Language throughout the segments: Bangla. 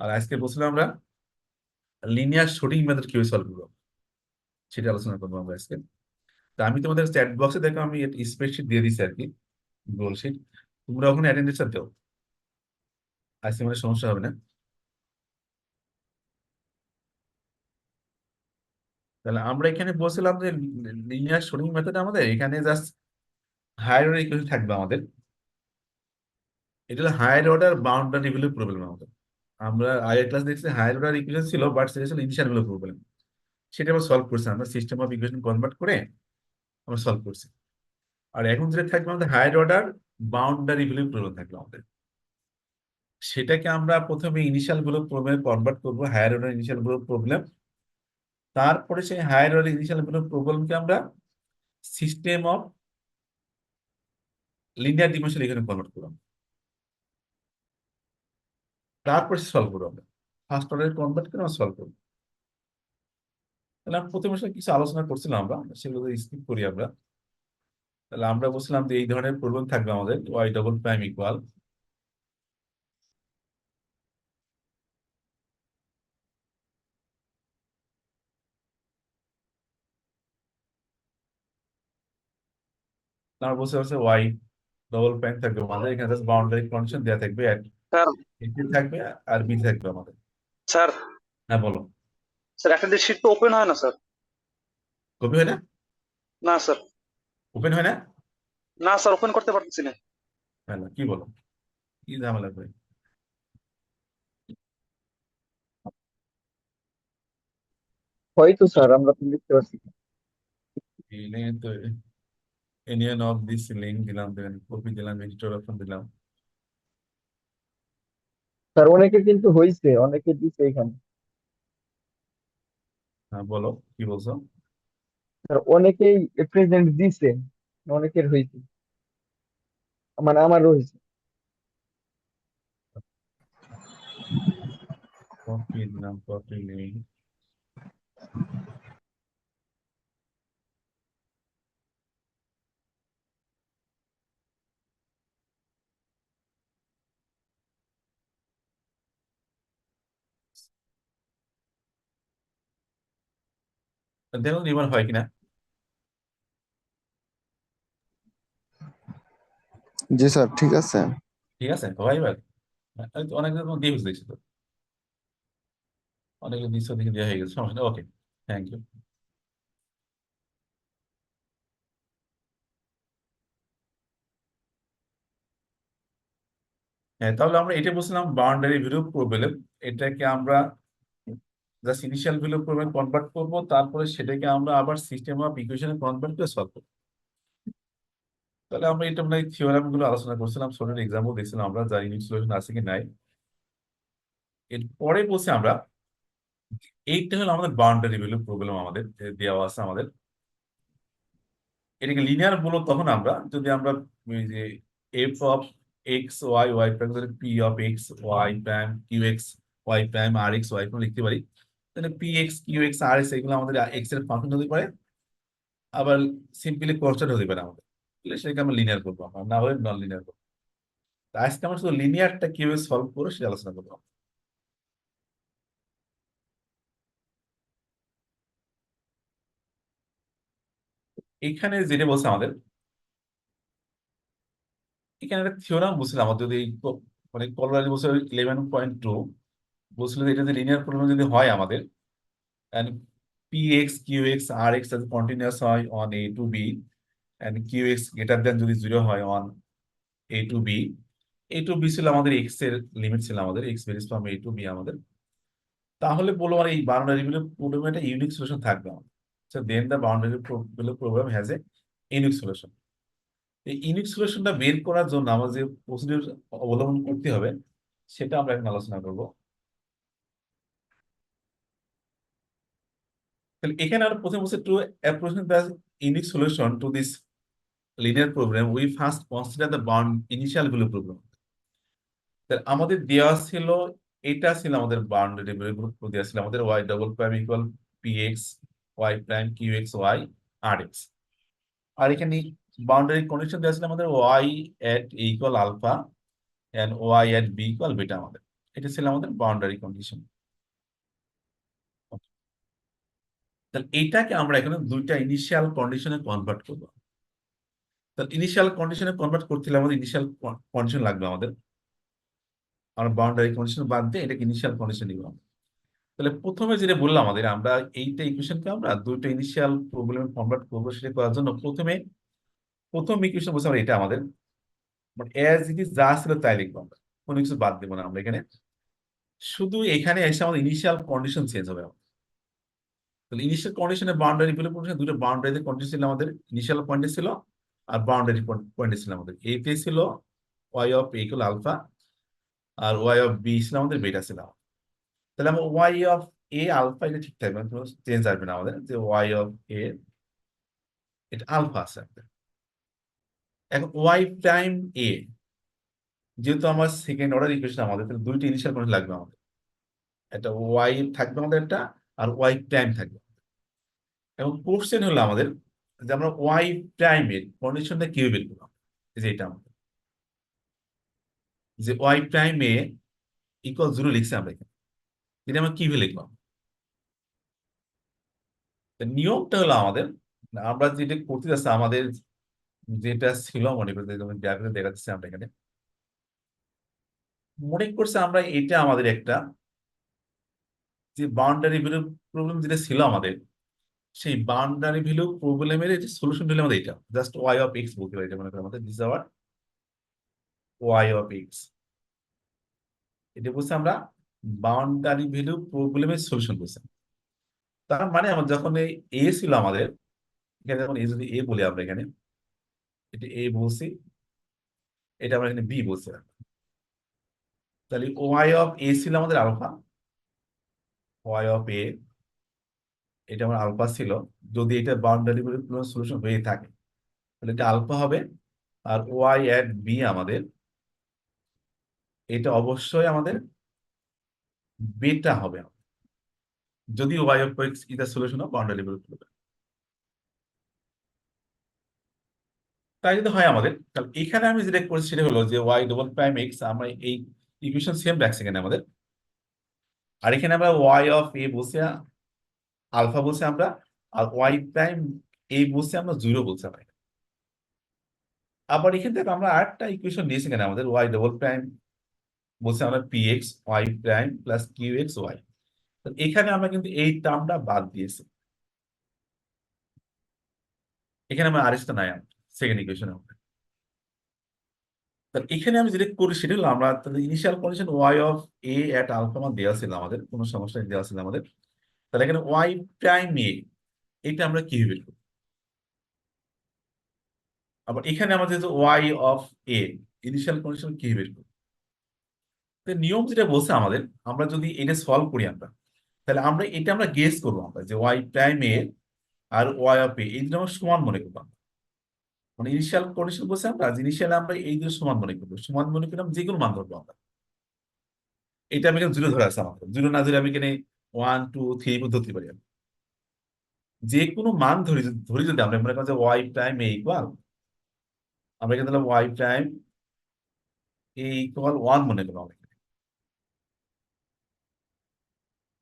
আর আজকে বলছিলাম আমরা লিনিয়ার শুটিং মেথড কিভাবে সলভ করবো সেটা আলোচনা করবো আমরা আজকে। তা আমি তোমাদের চ্যাট বক্সে দেখো আমি স্প্রেডশিট দিয়ে দিচ্ছি আর কি, গুগল শিট। তোমরা ওখানে অ্যাটেন্ডেন্সটা দাও, আজকে মানে সমস্যা হবে না। তাহলে আমরা এখানে বলছিলাম যে লিনিয়ার শুটিং মেথড আমাদের এখানে জাস্ট হায়ার অর্ডার ইকুয়েশন থাকবে আমাদের। এটা হলো higher order boundary value problem আমাদের। আমরা আগের ক্লাস দেখছি হায়ার অর্ডার ইকুয়েশন ছিল, বাট সেটা ছিল ইনিশিয়াল ভ্যালু প্রবলেম। সেটা আমরা সলভ করছি, আমরা সিস্টেম অফ ইকুয়েশন কনভার্ট করে আমরা সলভ করছি। আর এখন যেটা থাকবে আমাদের higher order boundary value problem থাকবে আমাদের। সেটাকে আমরা প্রথমে ইনিশিয়াল ভ্যালু প্রবলেমে কনভার্ট করবো, higher order initial value problem. তারপরে সেই হায়ার অর্ডার ইনিশিয়াল ভ্যালু প্রবলেমকে আমরা সিস্টেম অফ লিনিয়ার ডিফারেনশিয়াল ইকুয়েশনে কনভার্ট করলাম, তারপরে সলভ করবো আমরা। ফার্স্ট অর্ডারে কনভার্ট করে আমরা সলভ করবো। তাহলে আমরা প্রথমে আসলে কিছু আলোচনা করছিলাম, আমরা সেগুলো স্কিপ করি আমরা। তাহলে আমরা বলছিলাম যে এই ধরনের প্রবলেম থাকবে আমাদের, ওয়াই ডবল প্রাইম ইকুয়াল আমরা বলতে পারছি ওয়াই ডবল প্রাইম থাকবে আমাদের, এখানে জাস্ট বাউন্ডারি কন্ডিশন দেওয়া থাকবে, স্যার এটি থাকবে আর বি থাকবে আমাদের। স্যার হ্যাঁ বলো। স্যার একটা শীট তো ওপেন হয় না স্যার। কপি হয় না? না স্যার। ওপেন হয় না? না স্যার, ওপেন করতে পারতেছি না। হ্যাঁ না, কি বলো, কি ঝামেলা করে? হয়তো স্যার আমরা তো লিখতে পারছি না। এনে তো এনিয়ন অফ দিস লিঙ্ক দিলাম, দেন কপি দিলাম, এডিটর অপশন দিলাম। স্যার অনেকে কিন্তু হয়েছে, অনেকে দিছে এখানে। হ্যাঁ বলো, কি বলছো? স্যার অনেকেই প্রেজেন্ট দিছে, অনেকের হয়েছে, মানে আমারও হয়েছে। কপি দিলাম, কপি লিঙ্ক। দেখুন এবার হয় কিনা। জি স্যার, ঠিক আছে। ঠিক আছে হয় এবার। অনেক রকম দিয়ে বুঝতে দেখছি তো, অনেকে দিচ্ছে দিকে দেওয়া হয়ে গেছে, সমস্যা। ওকে, থ্যাংক ইউ। হ্যাঁ তাহলে আমরা এটা বলছিলাম বাউন্ডারি ভ্যালু প্রবলেম। এটাকে আমরা just initial value problem convert করবো, তারপরে সেটাকে আমরা আবার সিস্টেম অফ ইকুয়েশনে কনভার্ট করে সলভ করবো। তাহলে আমরা এটা মানে থিওরাম গুলো আলোচনা করছিলাম, ছোট এক্সাম্পল দেখছিলাম আমরা, যার ইউনিট সলিউশন আছে কি নাই। এরপরে বলছি আমরা এইটা হলো আমাদের বাউন্ডারি ভ্যালু প্রবলেম আমাদের যে দেওয়া আছে আমাদের। এটাকে লিনিয়ার বলবো তখন আমরা যদি আমরা ওই যে f of x y y prime, p of x y prime q x y prime r x y prime লিখতে পারি। তাহলে p x q x r x এগুলো আমাদের এক্স এর ফাংশন হতে পারে, আবার সিম্পলি কনস্ট্যান্ট হতে পারে আমাদের। তাহলে সেটাকে আমরা লিনিয়ার করবো, আমরা না হলে নন লিনিয়ার করবো। তো আজকে আমরা শুধু লিনিয়ারটা কিভাবে সলভ করবো সেটা আলোচনা করবো। এখানে যেটা বলছে আমাদের, এখানে একটা থিওরাম বলছিলাম আমাদের, যদি মানে কলোরারি বলছে 11.2, বলছিল যে এটা যে লিনিয়ার প্রবলেম যদি হয় আমাদের, and px qx rx as continuous হয় on a to b and qx greater than যদি 0 হয় on a to b। a to b ছিল আমাদের x এর লিমিট, ছিল আমাদের x varies from a to b আমাদের। তাহলে বলবো আর এই বাউন্ডারি প্রবলেম একটা ইউনিক সলিউশন থাকবে আমাদের। So then the boundary problem has a unique solution. এই ইউনিক সলিউশনটা বের করার জন্য আমাদের যে প্রসিডিউর অবলম্বন করতে হবে সেটা আমরা এখন আলোচনা করবো। তাহলে এখানে আমরা প্রথম বলছি to approaching the unique solution to this linear problem we first consider the bound initial value problem. তাহলে আমাদের দেওয়া ছিল, এটা ছিল আমাদের বাউন্ডারি ভ্যালু দেওয়া ছিল আমাদের y double prime equal p x y prime q x y আর এক্স। আর এখানে বাউন্ডারি কন্ডিশন দেওয়া ছিল আমাদের y at equal alpha and y at b equal beta আমাদের। এটা ছিল আমাদের বাউন্ডারি কন্ডিশন। তাহলে এইটাকে আমরা এখানে দুইটা ইনিশিয়াল কন্ডিশনে কনভার্ট করবো। তাহলে ইনিশিয়াল কন্ডিশনে কনভার্ট করতে হলে আমাদের ইনিশিয়াল কন্ডিশন লাগবে আমাদের। আমরা বাউন্ডারি কন্ডিশন বাদ দিয়ে এটাকে ইনিশিয়াল কন্ডিশন নিব। তাহলে প্রথমে যেটা বললাম আমাদের, আমরা এইটা ইকুয়েশনকে আমরা দুইটা ইনিশিয়াল প্রবলেমে কনভার্ট করবো। সেটা করার জন্য প্রথম ইকুয়েশন বলছে আমরা এটা আমাদের, বাট অ্যাজ ইট ইজ যা ছিল তাই লিখবো আমরা, কোনো কিছু বাদ দেবো না আমরা এখানে। শুধু এখানে এসে আমাদের ইনিশিয়াল কন্ডিশন চেঞ্জ হবে। তাহলে ইনিশিয়াল কন্ডিশনের বাউন্ডারি ভ্যালু কন্ডিশন দুটো বাউন্ডারিতে কন্ডিশন ছিল আমাদের, ইনিশিয়াল পয়েন্টে ছিল আর বাউন্ডারি পয়েন্টে ছিল আমাদের। এতে ছিল y of a equal alpha, আর ওয়াই অফ বি ছিল আমাদের বেটা ছিল। তাহলে আমরা ওয়াই অফ এ আলফা এটা ঠিক থাকবে, কোনো চেঞ্জ আসবে না আমাদের, যে ওয়াই অফ এ এটা আলফা আছে আমাদের। এখন ওয়াই প্রাইম এ, যেহেতু আমার সেকেন্ড অর্ডার ইকুয়েশন আমাদের, তাহলে দুইটা ইনিশিয়াল কন্ডিশন লাগবে আমাদের। একটা ওয়াই থাকবে আমাদের একটা, আর ওয়াই প্রাইম থাকবে। এবং কোশ্চেন হলো আমাদের যে আমরা ওয়াই প্রাইমের কন্ডিশনটা কিভাবে বের করলাম, যে এটা আমাদের যে ওয়াই প্রাইম এ ইকুয়াল 0 লিখছি আমরা এখানে, এটা আমরা কিভাবে লিখলাম। তো নিয়মটা হলো আমাদের, আমরা যেটা করতে যাচ্ছি আমাদের যেটা ছিল মনে করতে, যেমন গ্রাফিকে দেখাচ্ছি আমরা এখানে, মনে করছে আমরা এটা আমাদের একটা যে বাউন্ডারি ভ্যালু প্রবলেম যেটা ছিল আমাদের, সেই বাউন্ডারি ভ্যালু প্রবলেমের যে সলিউশন হলো আমাদের এটা জাস্ট ওয়াই অফ এক্স বলতে পারি। এটা মনে করি আমাদের this our y of x, এটা বলছি আমরা বাউন্ডারি ভ্যালু প্রবলেমের সলিউশন বলছি। তার মানে আমার যখন এই এ ছিল আমাদের এখানে, যখন এ যদি এ বলি আমরা এখানে, এটা এ বলছি, এটা আমরা এখানে বি বলছি। তাহলে ওয়াই অফ এ ছিল আমাদের আলফা, ওয়াই অফ এ এটা আমার আলফা ছিল। যদি এটা বাউন্ডারি ভ্যালু সলিউশন হয়ে থাকে তাহলে এটা আলফা হবে। আর ওয়াই এট বি আমাদের এটা অবশ্যই আমাদের বেটা হবে, যদি y of x is solution of boundary value problem. তাই যদি হয় আমাদের, তাহলে এখানে আমি যেটা করছি সেটা হলো যে ওয়াই ডবল প্রাইম এক্স, আমরা এই ইকুয়েশন সেম রাখছি এখানে আমাদের। আর এখানে আমরা ওয়াই অফ এ বসে আলফা বলছি আমরা, আর ওয়াই প্রাইম এ বসে আমরা 0 বলছি আমরা। আবার এখান থেকে আমরা আরেকটা ইকুয়েশন নিয়েছি এখানে আমাদের, ওয়াই ডবল প্রাইম বলছি আমরা p x y prime plus q x y. এখানে আমরা কিন্তু এই টার্মটা বাদ দিয়েছি, এখানে আমরা আরেকটা নাই সেকেন্ড ইকুয়েশনে। তাহলে এখানে আমি যেটা করি সেটা হলো আমরা তাহলে initial condition y of a at alpha মান দেওয়া ছিল আমাদের, কোনো সমস্যা নেই, দেওয়া ছিল আমাদের। তাহলে এখানে ওয়াই প্রাইম এ এটা আমরা কিভাবে বের করব। আবার এখানে আমাদের যে y of a initial condition কিভাবে বের করব। তো নিয়ম যেটা বলছে আমাদের, আমরা যদি এটা সলভ করি আমরা, তাহলে আমরা এটা আমরা গেস করবো আমরা যে ওয়াই প্রাইম এ আর ওয়াই অফ এ এই দুটো আমরা সমান মনে করলাম। মানে ইনিশিয়াল কন্ডিশন বলছে আমরা ইনিশিয়াল আমরা এই দুটো সমান মনে করবো, সমান মনে করলাম যে কোনো মান ধরবো আমরা। এটা আমি এখানে 0 ধরে আছে আমাদের, 0 না ধরে আমি এখানে 1 2 3 ধরতে পারি। আমি যে কোনো মান ধরি যদি আমরা মনে করি যে ওয়াই প্রাইম এ ইকুয়াল, আমরা এখানে দিলাম ওয়াই প্রাইম এ ইকুয়াল 1 মনে করবো, আমরা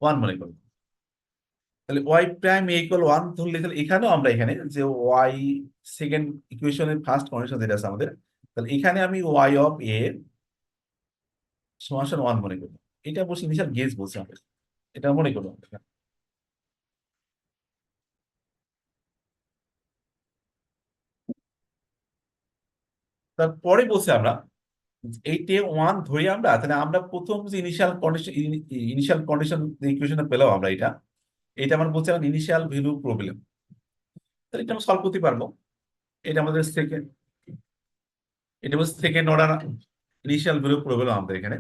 1 মনে করবো। তাহলে ওয়াই প্রাইম এ ইকুয়াল 1 ধরলে তাহলে এখানেও আমরা এখানে যে ওয়াই সেকেন্ড ইকুয়েশনের ফার্স্ট কন্ডিশন যেটা আছে আমাদের, তাহলে এখানে আমি ওয়াই অফ এ সমান 1 মনে করবো। এটা বসে ইনিশিয়াল গেস বলছে আমাদের, এটা মনে করবো আমরা। তারপরে বলছে আমরা এইটে 1 ধরি আমরা, তাহলে আমরা প্রথম যে ইনিশিয়াল কন্ডিশন ইকুয়েশনটা পেলাম আমরা, এটা এটা আমরা বলছি ইনিশিয়াল ভ্যালু প্রবলেম। তাহলে এটা আমরা সলভ করতে পারবো। এটা আমাদের সেকেন্ড, এটা হচ্ছে second order initial value problem আমাদের এখানে।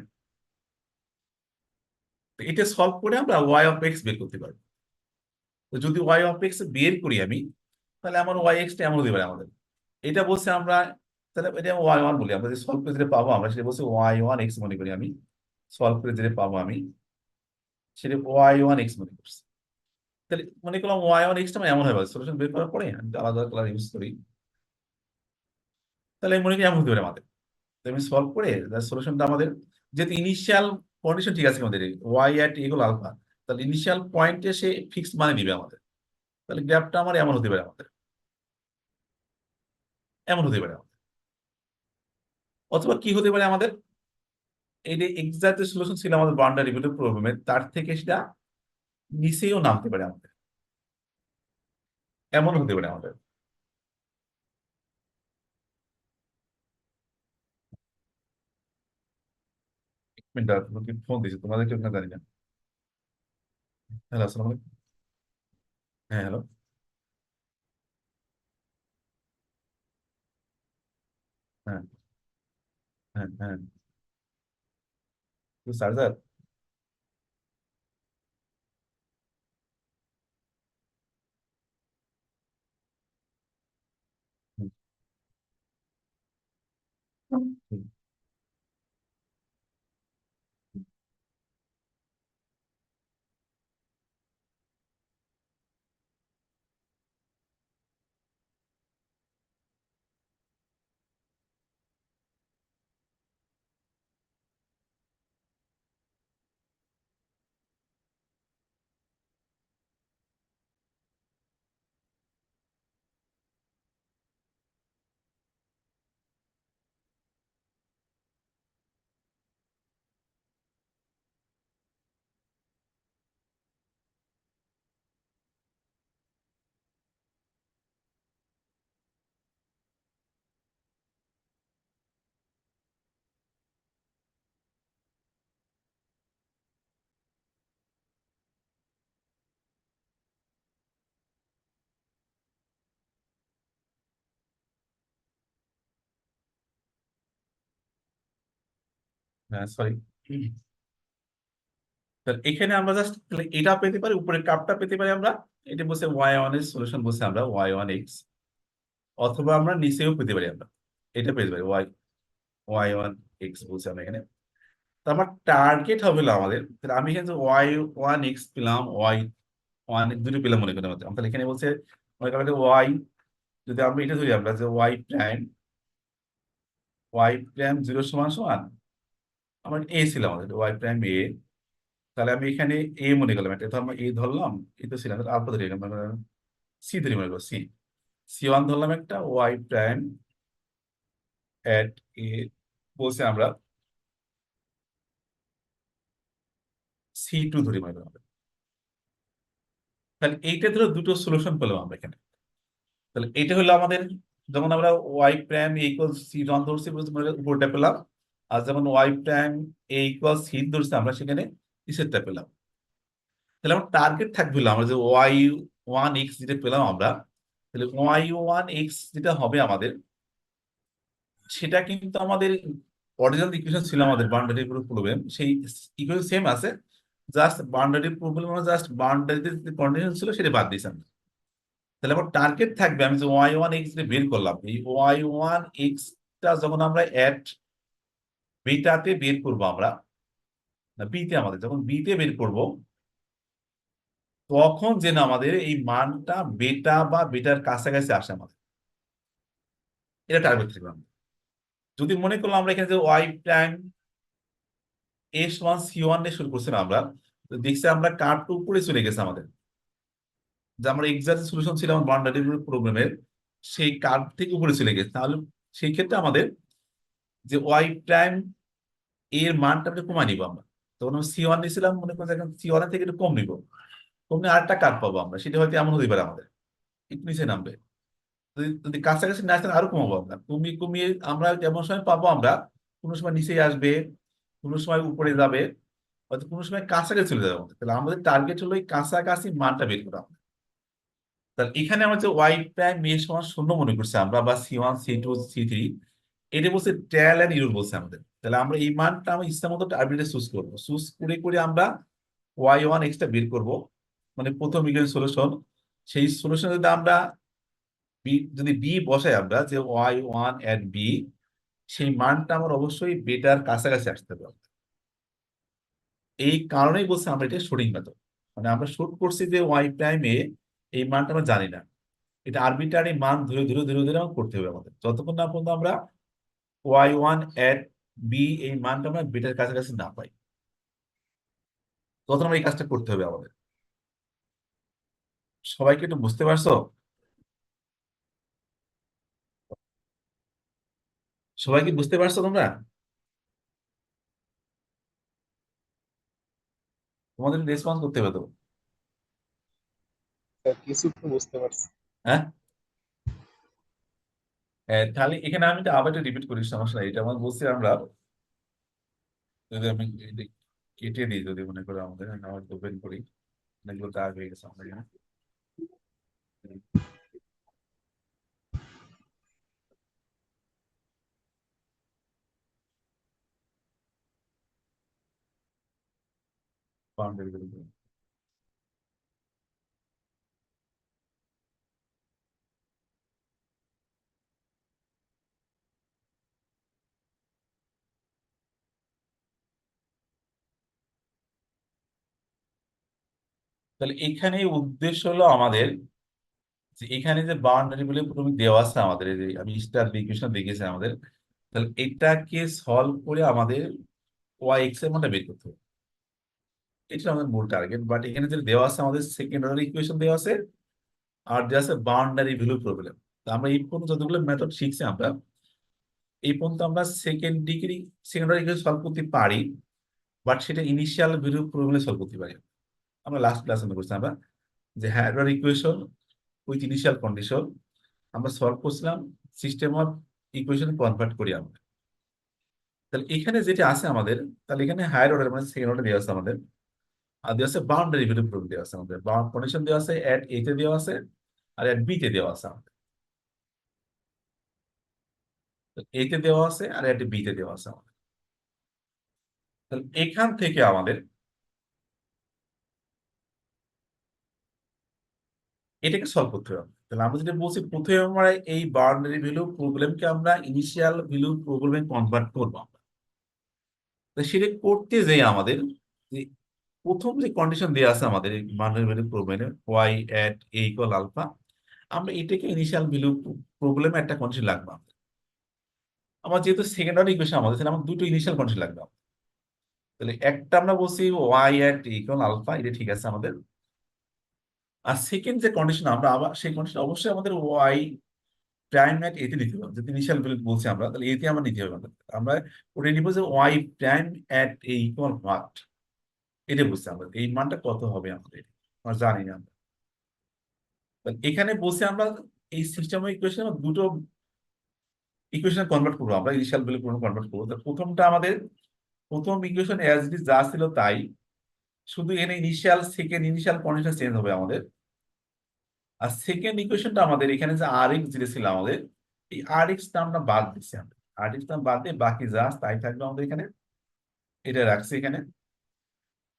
তো এটা সলভ করে আমরা ওয়াই অফ এক্স বের করতে পারবো। তো যদি ওয়াই অফ এক্স বের করি আমি, তাহলে আমার ওয়াই এক্সটা এমন হতে পারে আমাদের। এটা বলছে আমরা, তাহলে এটা ওয়াই ওয়ান বলি আমরা, যে সলভ করে যেটা পাবো আমরা সেটা বলছে ওয়াই ওয়ান এক্স মনে করি আমি। সলভ করে যেটা পাবো আমি সেটা ওয়াই ওয়ান এক্স মনে করছি। তাহলে মনে করলাম ওয়াই ওয়ান এক্সটা এমন হবে, সলিউশন বের করার পরে আমি আলাদা কালার ইউজ করি, তাহলে মনে করি এমন হতে পারে আমাদের। তো আমি সলভ করে সলিউশনটা আমাদের, যেহেতু ইনিশিয়াল কন্ডিশন ঠিক আছে আমাদের, ওয়াই অ্যাট ইকুয়াল আলফা, তাহলে ইনিশিয়াল পয়েন্টে সে ফিক্সড মানে দিবে আমাদের। তাহলে গ্রাফটা আমার এমন হতে পারে আমাদের, এমন হতে পারে আমাদের। অথবা কি হতে পারে আমাদের, এই যে এক্সাক্ট সলিউশন ছিল আমাদের বাউন্ডারি ভ্যালু প্রবলেমের, তার থেকে সেটা নিচেও নামতে পারে আমাদের, এমন হতে পারে আমাদের। এক মিনিট দাঁড়াও, তোমাকে ফোন দিয়েছে, তোমাদের কেউ না জানি না। হ্যালো, আসসালামু আলাইকুম। হ্যাঁ, হ্যালো। হ্যাঁ, হ্যাঁ, হ্যাঁ। চার্জার। হ্যাঁ, সরি। তাহলে এখানে আমরা জাস্ট এটা পেতে পারি, উপরে কাপটা পেতে পারি আমরা, এটা বসে ওয়াই ওয়ান এর সলিউশন বসে আমরা ওয়াই ওয়ান এক্স, অথবা আমরা নিচেও পেতে পারি আমরা, এটা পেতে পারি ওয়াই ওয়াই ওয়ান এক্স বলছি আমরা এখানে। তো আমার টার্গেট হবে হলো আমাদের, তাহলে আমি এখানে ওয়াই ওয়ান এক্স পেলাম, ওয়াই ওয়ান দুটো পেলাম মনে করি আমাদের, তাহলে এখানে বলছে মনে করেন ওয়াই, যদি আমরা এটা ধরি আমরা যে ওয়াই প্রাইম জিরো সমান সমান আমার এ ছিল আমাদের ওয়াই প্রাইম এ, তাহলে আমি এখানে এ মনে করলাম, এটা ধরলাম এ ধরলাম, এ তো ছিল আলফা ধরে সি ধরি মনে করো, সি সি ওয়ান ধরলাম একটা, ওয়াই প্রাইম এট এ বলছে আমরা সি টু ধরি মনে করো আমরা। তাহলে এইটা ধরো দুটো সলিউশন পেলাম আমরা এখানে। তাহলে এটা হলো আমাদের, যেমন আমরা Y prime a equal C one ধরছি উপরটা পেলাম, আর যেমন Y prime a equal C ধরছি আমরা সেখানে নিচেরটা পেলাম। তাহলে আমার টার্গেট থাকবে হলো আমরা যে ওয়াই ওয়ান এক্স যেটা পেলাম আমরা, তাহলে ওয়াই ওয়ান এক্স যেটা হবে আমাদের, সেটা কিন্তু আমাদের অরিজিনাল ইকুয়েশন ছিল আমাদের বাউন্ডারি প্রবলেম, সেই ইকুয়েশন সেম আছে, জাস্ট বাউন্ডারি প্রবলেম মানে জাস্ট বাউন্ডারিতে যে কন্ডিশন ছিল সেটা বাদ দিয়েছি আমরা। তাহলে আমার টার্গেট থাকবে, আমি যে ওয়াই ওয়ান এক্স বের করলাম, এই ওয়াই ওয়ান এক্সটা যখন আমরা এট বিটাতে বের করবো আমরা, না বিতে, আমাদের যখন বিতে বের করবো, তখন যেন আমাদের এই মানটা বেটা বা বেটার কাছাকাছি আসে আমাদের, এটা টার্গেট থাকবে আমাদের। যদি মনে করলাম আমরা এখানে যে y prime s one c one দিয়ে শুরু করছিলাম আমরা, তো দেখছি আমরা কার্ভ উপরে চলে গেছে আমাদের, যে আমরা এক্সাক্ট সলিউশন ছিল আমার বাউন্ডারি প্রবলেমের, সেই কার্ভ থেকে উপরে চলে গেছে, তাহলে সেই ক্ষেত্রে আমাদের যে ওয়াই প্রাইম এর মানটা আমরা কমাই নিবো আমরা। তখন আমি সি ওয়ান নিয়েছিলাম, মনে করেন এখন সি ওয়ান থেকে একটু কম নিবো, কমলে আরেকটা কার্ভ পাবো আমরা, সেটা হয়তো এমন হতে পারে আমাদের একটু নিচে নামবে। যদি যদি কাছাকাছি না আসেন আরো কমাবো আমরা, কমিয়ে কমিয়ে আমরা এমন সময় পাবো আমরা, কোনো সময় নিচে আসবে, কোনো সময় উপরে যাবে, হয়তো কোনো সময় কাছাকাছি চলে যাবে আমাদের। তাহলে আমাদের টার্গেট হলো এই কাছাকাছি মানটা বের করা। তাহলে এখানে আমরা যে ওয়াই প্রাইম এ সমান শূন্য মনে করছি আমরা, বা c one c two c three, এটা বলছে ট্রায়াল এন্ড ইরর বলছে আমাদের। তাহলে আমরা এই মানটা আমরা ইচ্ছা মতো আরবিট্রারি চুজ করবো, চুজ করে করে আমরা ওয়াই ওয়ান এক্সটা বের করবো, মানে প্রথম ইকুয়েশন সলিউশন। সেই সলিউশন যদি আমরা বি, যদি বি বসাই আমরা যে ওয়াই ওয়ান এট বি, সেই মানটা আমার অবশ্যই বেটার কাছাকাছি আসতে হবে। এই কারণেই বলছে আমরা এটা শুটিং মেথড, মানে আমরা শুট করছি যে ওয়াই প্রাইম এ এই মানটা আমরা জানি না, এটা আরবিট্রারি মান ধরে ধরে ধরে ধরে আমার করতে হবে আমাদের, যতক্ষণ না পর্যন্ত আমরা ওয়াই ওয়ান এট বি এই মানটা আমরা বেটার কাছাকাছি না পাই। তখন আমরা এই কাজটা করতে হবে আমাদের। সবাইকে একটু বুঝতে পারছো? সবাই কি বুঝতে পারছো তোমরা? তোমাদের রেসপন্স করতে হবে তো। স্যার কিছু তো বুঝতে পারছি। হ্যাঁ, তাহলে এখানে আমি এটা আবার রিপিট করি, সমস্যা নাই। এটা আমার বলছি আমরা, যদি আমি এটা কেটে দিই, যদি মনে করো আমাদের, আমি আবার ওপেন করি, অনেকগুলো দাগ হয়ে গেছে আমাদের এখানে। বাউন্ডারি গুলো। তাহলে এখানে উদ্দেশ্য হলো আমাদের যে এখানে যে বাউন্ডারি গুলো প্রথমে দেওয়া আছে আমাদের, এই যে আমি স্টার ইকুয়েশন দেখেছি আমাদের, তাহলে এটাকে সলভ করে আমাদের ওয়াই এক্স এর মানটা বের করতে হবে। এটা আমাদের মূল টার্গেট। বাট এখানে যে দেওয়া আছে আমাদের সেকেন্ড অর্ডার ইকুয়েশন দেওয়া আছে, আর দেওয়া আছে বাউন্ডারি ভ্যালু প্রবলেম। আমরা এই পর্যন্ত যতগুলো মেথড শিখছি আমরা, এই পর্যন্ত আমরা সেকেন্ড অর্ডার ইকুয়েশন সলভ করতে পারি, বাট সেটা ইনিশিয়াল ভ্যালু প্রবলেম সলভ করতে পারি। আমরা লাস্ট ক্লাসে করছি আমরা যে higher order equation with initial condition আমরা সলভ করছিলাম, সিস্টেম অফ ইকুয়েশন কনভার্ট করি আমরা। তাহলে এখানে যেটা আছে আমাদের, তাহলে এখানে হায়ার অর্ডার মানে সেকেন্ড অর্ডার দেওয়া আছে আমাদের, আর দেওয়া আছে বাউন্ডারি ভ্যালু প্রবলেম দেওয়া আছে আমাদের, কন্ডিশন দেওয়া আছে এট এ তে দেওয়া আছে আর এট বি তে দেওয়া আছে আমাদের। এ তে দেওয়া আছে আর এট বি তে দেওয়া আছে আমাদের। তাহলে এখান থেকে আমাদের এটাকে সলভ করতে হবে। তাহলে আমরা যেটা বলছি, প্রথমে আমরা এই বাউন্ডারি ভ্যালু প্রবলেমকে আমরা ইনিশিয়াল ভ্যালু প্রবলেমে কনভার্ট করবো আমরা। তো সেটা করতে যাই আমাদের যে প্রথম যে কন্ডিশন দেওয়া আছে আমাদের বাউন্ডারি ভ্যালু প্রবলেমে Y at a equal alpha, আমরা এটাকে ইনিশিয়াল ভ্যালু প্রবলেমে একটা কন্ডিশন লাগবে আমাদের। আমার যেহেতু সেকেন্ড অর্ডার ইকুয়েশন আমাদের, তাহলে আমার দুটো ইনিশিয়াল কন্ডিশন লাগবে আমাদের। তাহলে একটা আমরা বলছি ওয়াই এট ইকুয়াল আলফা, এটা ঠিক আছে আমাদের। আর সেকেন্ড যে কন্ডিশন আমরা আবার সেই কন্ডিশন অবশ্যই আমাদের ওয়াই প্রাইম এট এতে নিতে হবে, যেহেতু ইনিশিয়াল ভ্যালু বলছি আমরা, তাহলে এতে আমরা নিতে হবে আমাদের। আমরা ওটা নিব যে y prime at a equal what, এটা বুঝছি আমরা এই মানটা কত হবে আমাদের, আমরা জানি না আমরা। তাহলে এখানে বলছি আমরা এই সিস্টেম ইকুয়েশন দুটো ইকুয়েশন কনভার্ট করবো আমরা, ইনিশিয়াল ভ্যালু কনভার্ট করবো। তো প্রথমটা আমাদের প্রথম ইকুয়েশন অ্যাজ ইট ইজ যা ছিল তাই, শুধু এখানে ইনিশিয়াল কন্ডিশন চেঞ্জ হবে আমাদের। আর সেকেন্ড ইকুয়েশনটা আমাদের এখানে যে আর এক্স যেটা ছিল আমাদের, এই আর এক্সটা আমরা বাদ দিচ্ছি আমরা, আর এক্সটা বাদ দিয়ে বাকি যা আছে তাই থাকবে আমাদের এখানে, এটা রাখছি এখানে।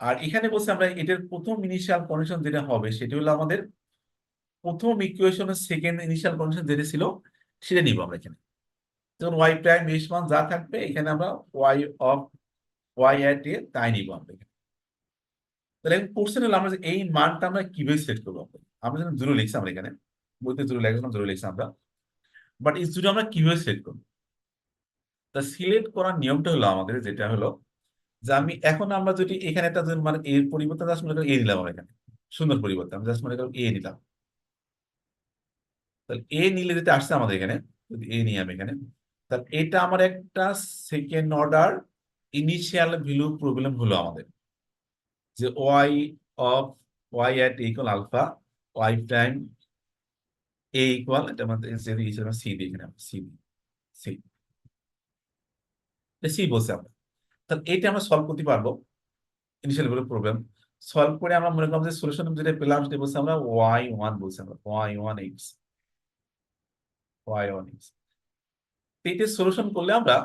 আর এখানে বলছি আমরা এটার প্রথম ইনিশিয়াল কন্ডিশন যেটা হবে সেটা হলো আমাদের প্রথম ইকুয়েশনের সেকেন্ড ইনিশিয়াল কন্ডিশন যেটা ছিল সেটা নিব আমরা এখানে। যেমন ওয়াই প্রাইম এস মান যা থাকবে এখানে আমরা ওয়াই অফ ওয়াই এট এ তাই নিব আমরা এখানে। তাহলে কোশ্চেন হলো আমরা যে এই মানটা আমরা কিভাবে সেট করবো। আমরা যেন জুড়ে লিখছি আমরা এখানে, বইতে জুড়ে লেখা জুড়ে লিখছি আমরা, বাট এই জুড়ে আমরা কিভাবে সেট করবো। তা সিলেক্ট করার নিয়মটা হলো আমাদের যেটা হলো যে আমি এখন আমরা যদি এখানে একটা মানে এর পরিবর্তে জাস্ট মনে করি এ নিলাম আমরা এখানে, সুন্দর পরিবর্তে আমি জাস্ট মনে করি এ নিলাম। তাহলে এ নিলে যেটা আসছে আমাদের এখানে, যদি এ নিই আমি এখানে, তাহলে এটা আমার একটা second order initial value problem হলো আমাদের, যে y of y at equal alpha y prime a equal, এটা আমাদের যদি সি দিই এখানে, সি সি সি বলছি আমরা। তাহলে এটা আমরা সলভ করতে পারবো ইনিশিয়াল ভ্যালু প্রবলেম সলভ করে। আমরা মনে করলাম যে সলিউশন যেটা পেলাম সেটা বলছি আমরা ওয়াই ওয়ান বলছি আমরা, y one x, y one x. এইটা সলিউশন করলে আমরা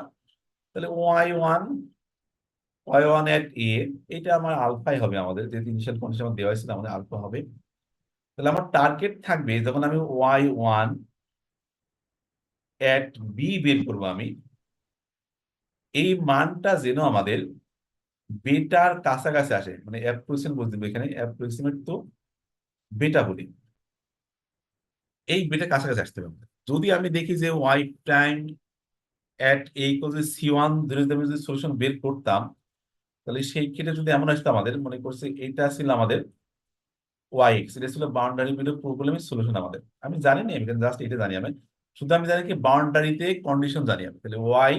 তাহলে ওয়াই ওয়ান এট এ, এটা আমার আলফাই হবে আমাদের, যেহেতু ইনিশিয়াল কন্ডিশন দেওয়া হয়েছিল আমাদের আলফা হবে। তাহলে আমার টার্গেট থাকবে যখন আমি ওয়াই ওয়ান এট বি বের করবো আমি, এই মানটা যেন আমাদের বেটার কাছাকাছি আসে, মানে অ্যাপ্রক্সিমেট বলতে এখানে অ্যাপ্রক্সিমেট তো বেটা বলি, এই বেটা কাছাকাছি আসতে হবে। যদি আমি দেখি যে y prime at a equal to c one, যদি আমি যদি সলিউশন বের করতাম, তাহলে সেই ক্ষেত্রে যদি এমন আসতো আমাদের মনে করছে এটা ছিল আমাদের ওয়াই এক্স, এটা ছিল বাউন্ডারি ভ্যালু প্রবলেমের সলিউশন আমাদের। আমি জানি না, আমি জাস্ট এটা জানি আমি, শুধু আমি জানি কি বাউন্ডারিতে কন্ডিশন জানি আমি। তাহলে ওয়াই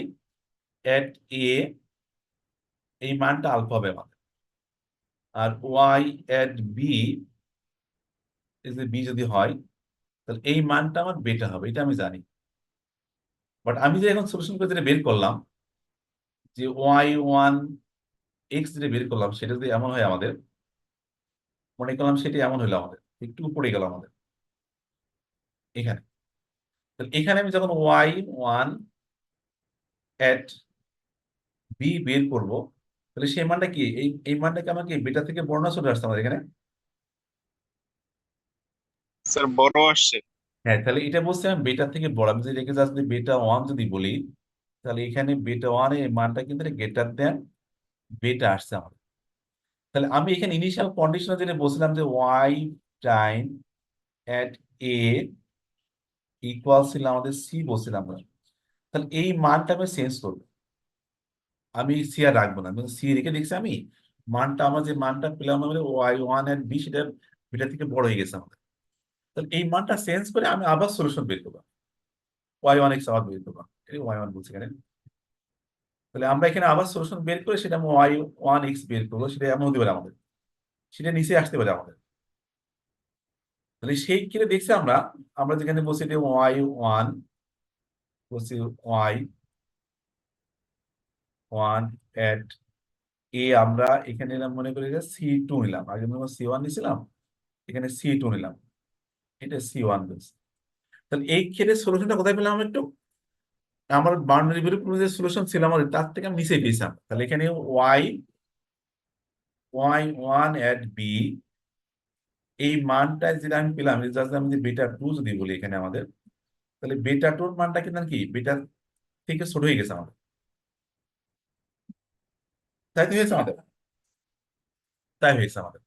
এট এ এই মানটা আলফা হবে আমাদের, আর ওয়াই এট বি বি যদি হয় তাহলে এই মানটা আমার বেটা হবে, এটা আমি জানি। বাট আমি যে এখন সলিউশন করে যেটা বের করলাম, যে ওয়াই ওয়ান এক্স যেটা বের করলাম, সেটা যদি এমন হয় আমাদের, মনে করলাম সেটা এমন হলো আমাদের, একটু উপরে গেল আমাদের এখানে। তাহলে এখানে আমি যখন ওয়াই ওয়ান এট বি বের করব, তাহলে সেই মানটা কি, এই মানটাকে আমাকে বেটা থেকে বড় না চলে আসছে আমাদের এখানে? স্যার বড় আসছে। হ্যাঁ, তাহলে এটা বলছে আমি বেটা থেকে বড়, আমি যদি রেখে জাস্ট বেটা ওয়ান যদি বলি, তাহলে এখানে বেটা ওয়ান এর মানটা কিন্তু গ্রেটার দেন বেটা আসছে আমাদের। তাহলে আমি এখানে ইনিশিয়াল কন্ডিশনে যেটা বলছিলাম যে y time at a equal ছিল আমাদের সি বলছিলাম আমরা, তাহলে এই মানটা আমি চেঞ্জ করবো, আমি সি আর রাখবো না, সি রেখে দেখছি আমি মানটা, আমার যে মানটা পেলাম আমাদের ওয়াই ওয়ান এন্ড বি, সেটা বেটা থেকে বড় হয়ে গেছে আমাদের। তাহলে এই মানটা চেঞ্জ করে আমি আবার সলিউশন বের করবো, ওয়াই ওয়ান এক্স আবার বের করবো, এই ওয়াই ওয়ান বলছি এখানে। তাহলে আমরা এখানে আবার সলিউশন বের করে সেটা ওয়াই ওয়ান এক্স বের করবো, সেটা এমন হতে পারে আমাদের, সেটা নিচে আসতে পারে আমাদের। তাহলে সেই ক্ষেত্রে দেখছি আমরা, আমরা যেখানে বলছি যে ওয়াই ওয়ান, বলছি ওয়াই ওয়ান এট এ, আমরা এখানে নিলাম মনে করি যে সি টু নিলাম, আগে মনে সি ওয়ান নিয়েছিলাম, এখানে সি টু নিলাম, এটা সি ওয়ান বলছি। তাহলে এই ক্ষেত্রে সলিউশনটা কোথায় পেলাম আমরা একটু, আমার বাউন্ডারি ভ্যালু যে সলিউশন ছিল আমাদের তার থেকে আমি নিচে পেয়েছিলাম। তাহলে এখানে y y one at b এই মানটা যেটা আমি পেলাম, জাস্ট আমি যে বেটা টু যদি বলি এখানে আমাদের, তাহলে বেটা টুর মানটা কিন্তু কি বেটা থেকে ছোট হয়ে গেছে আমাদের, তাই তো হয়েছে আমাদের, তাই হয়েছে আমাদের।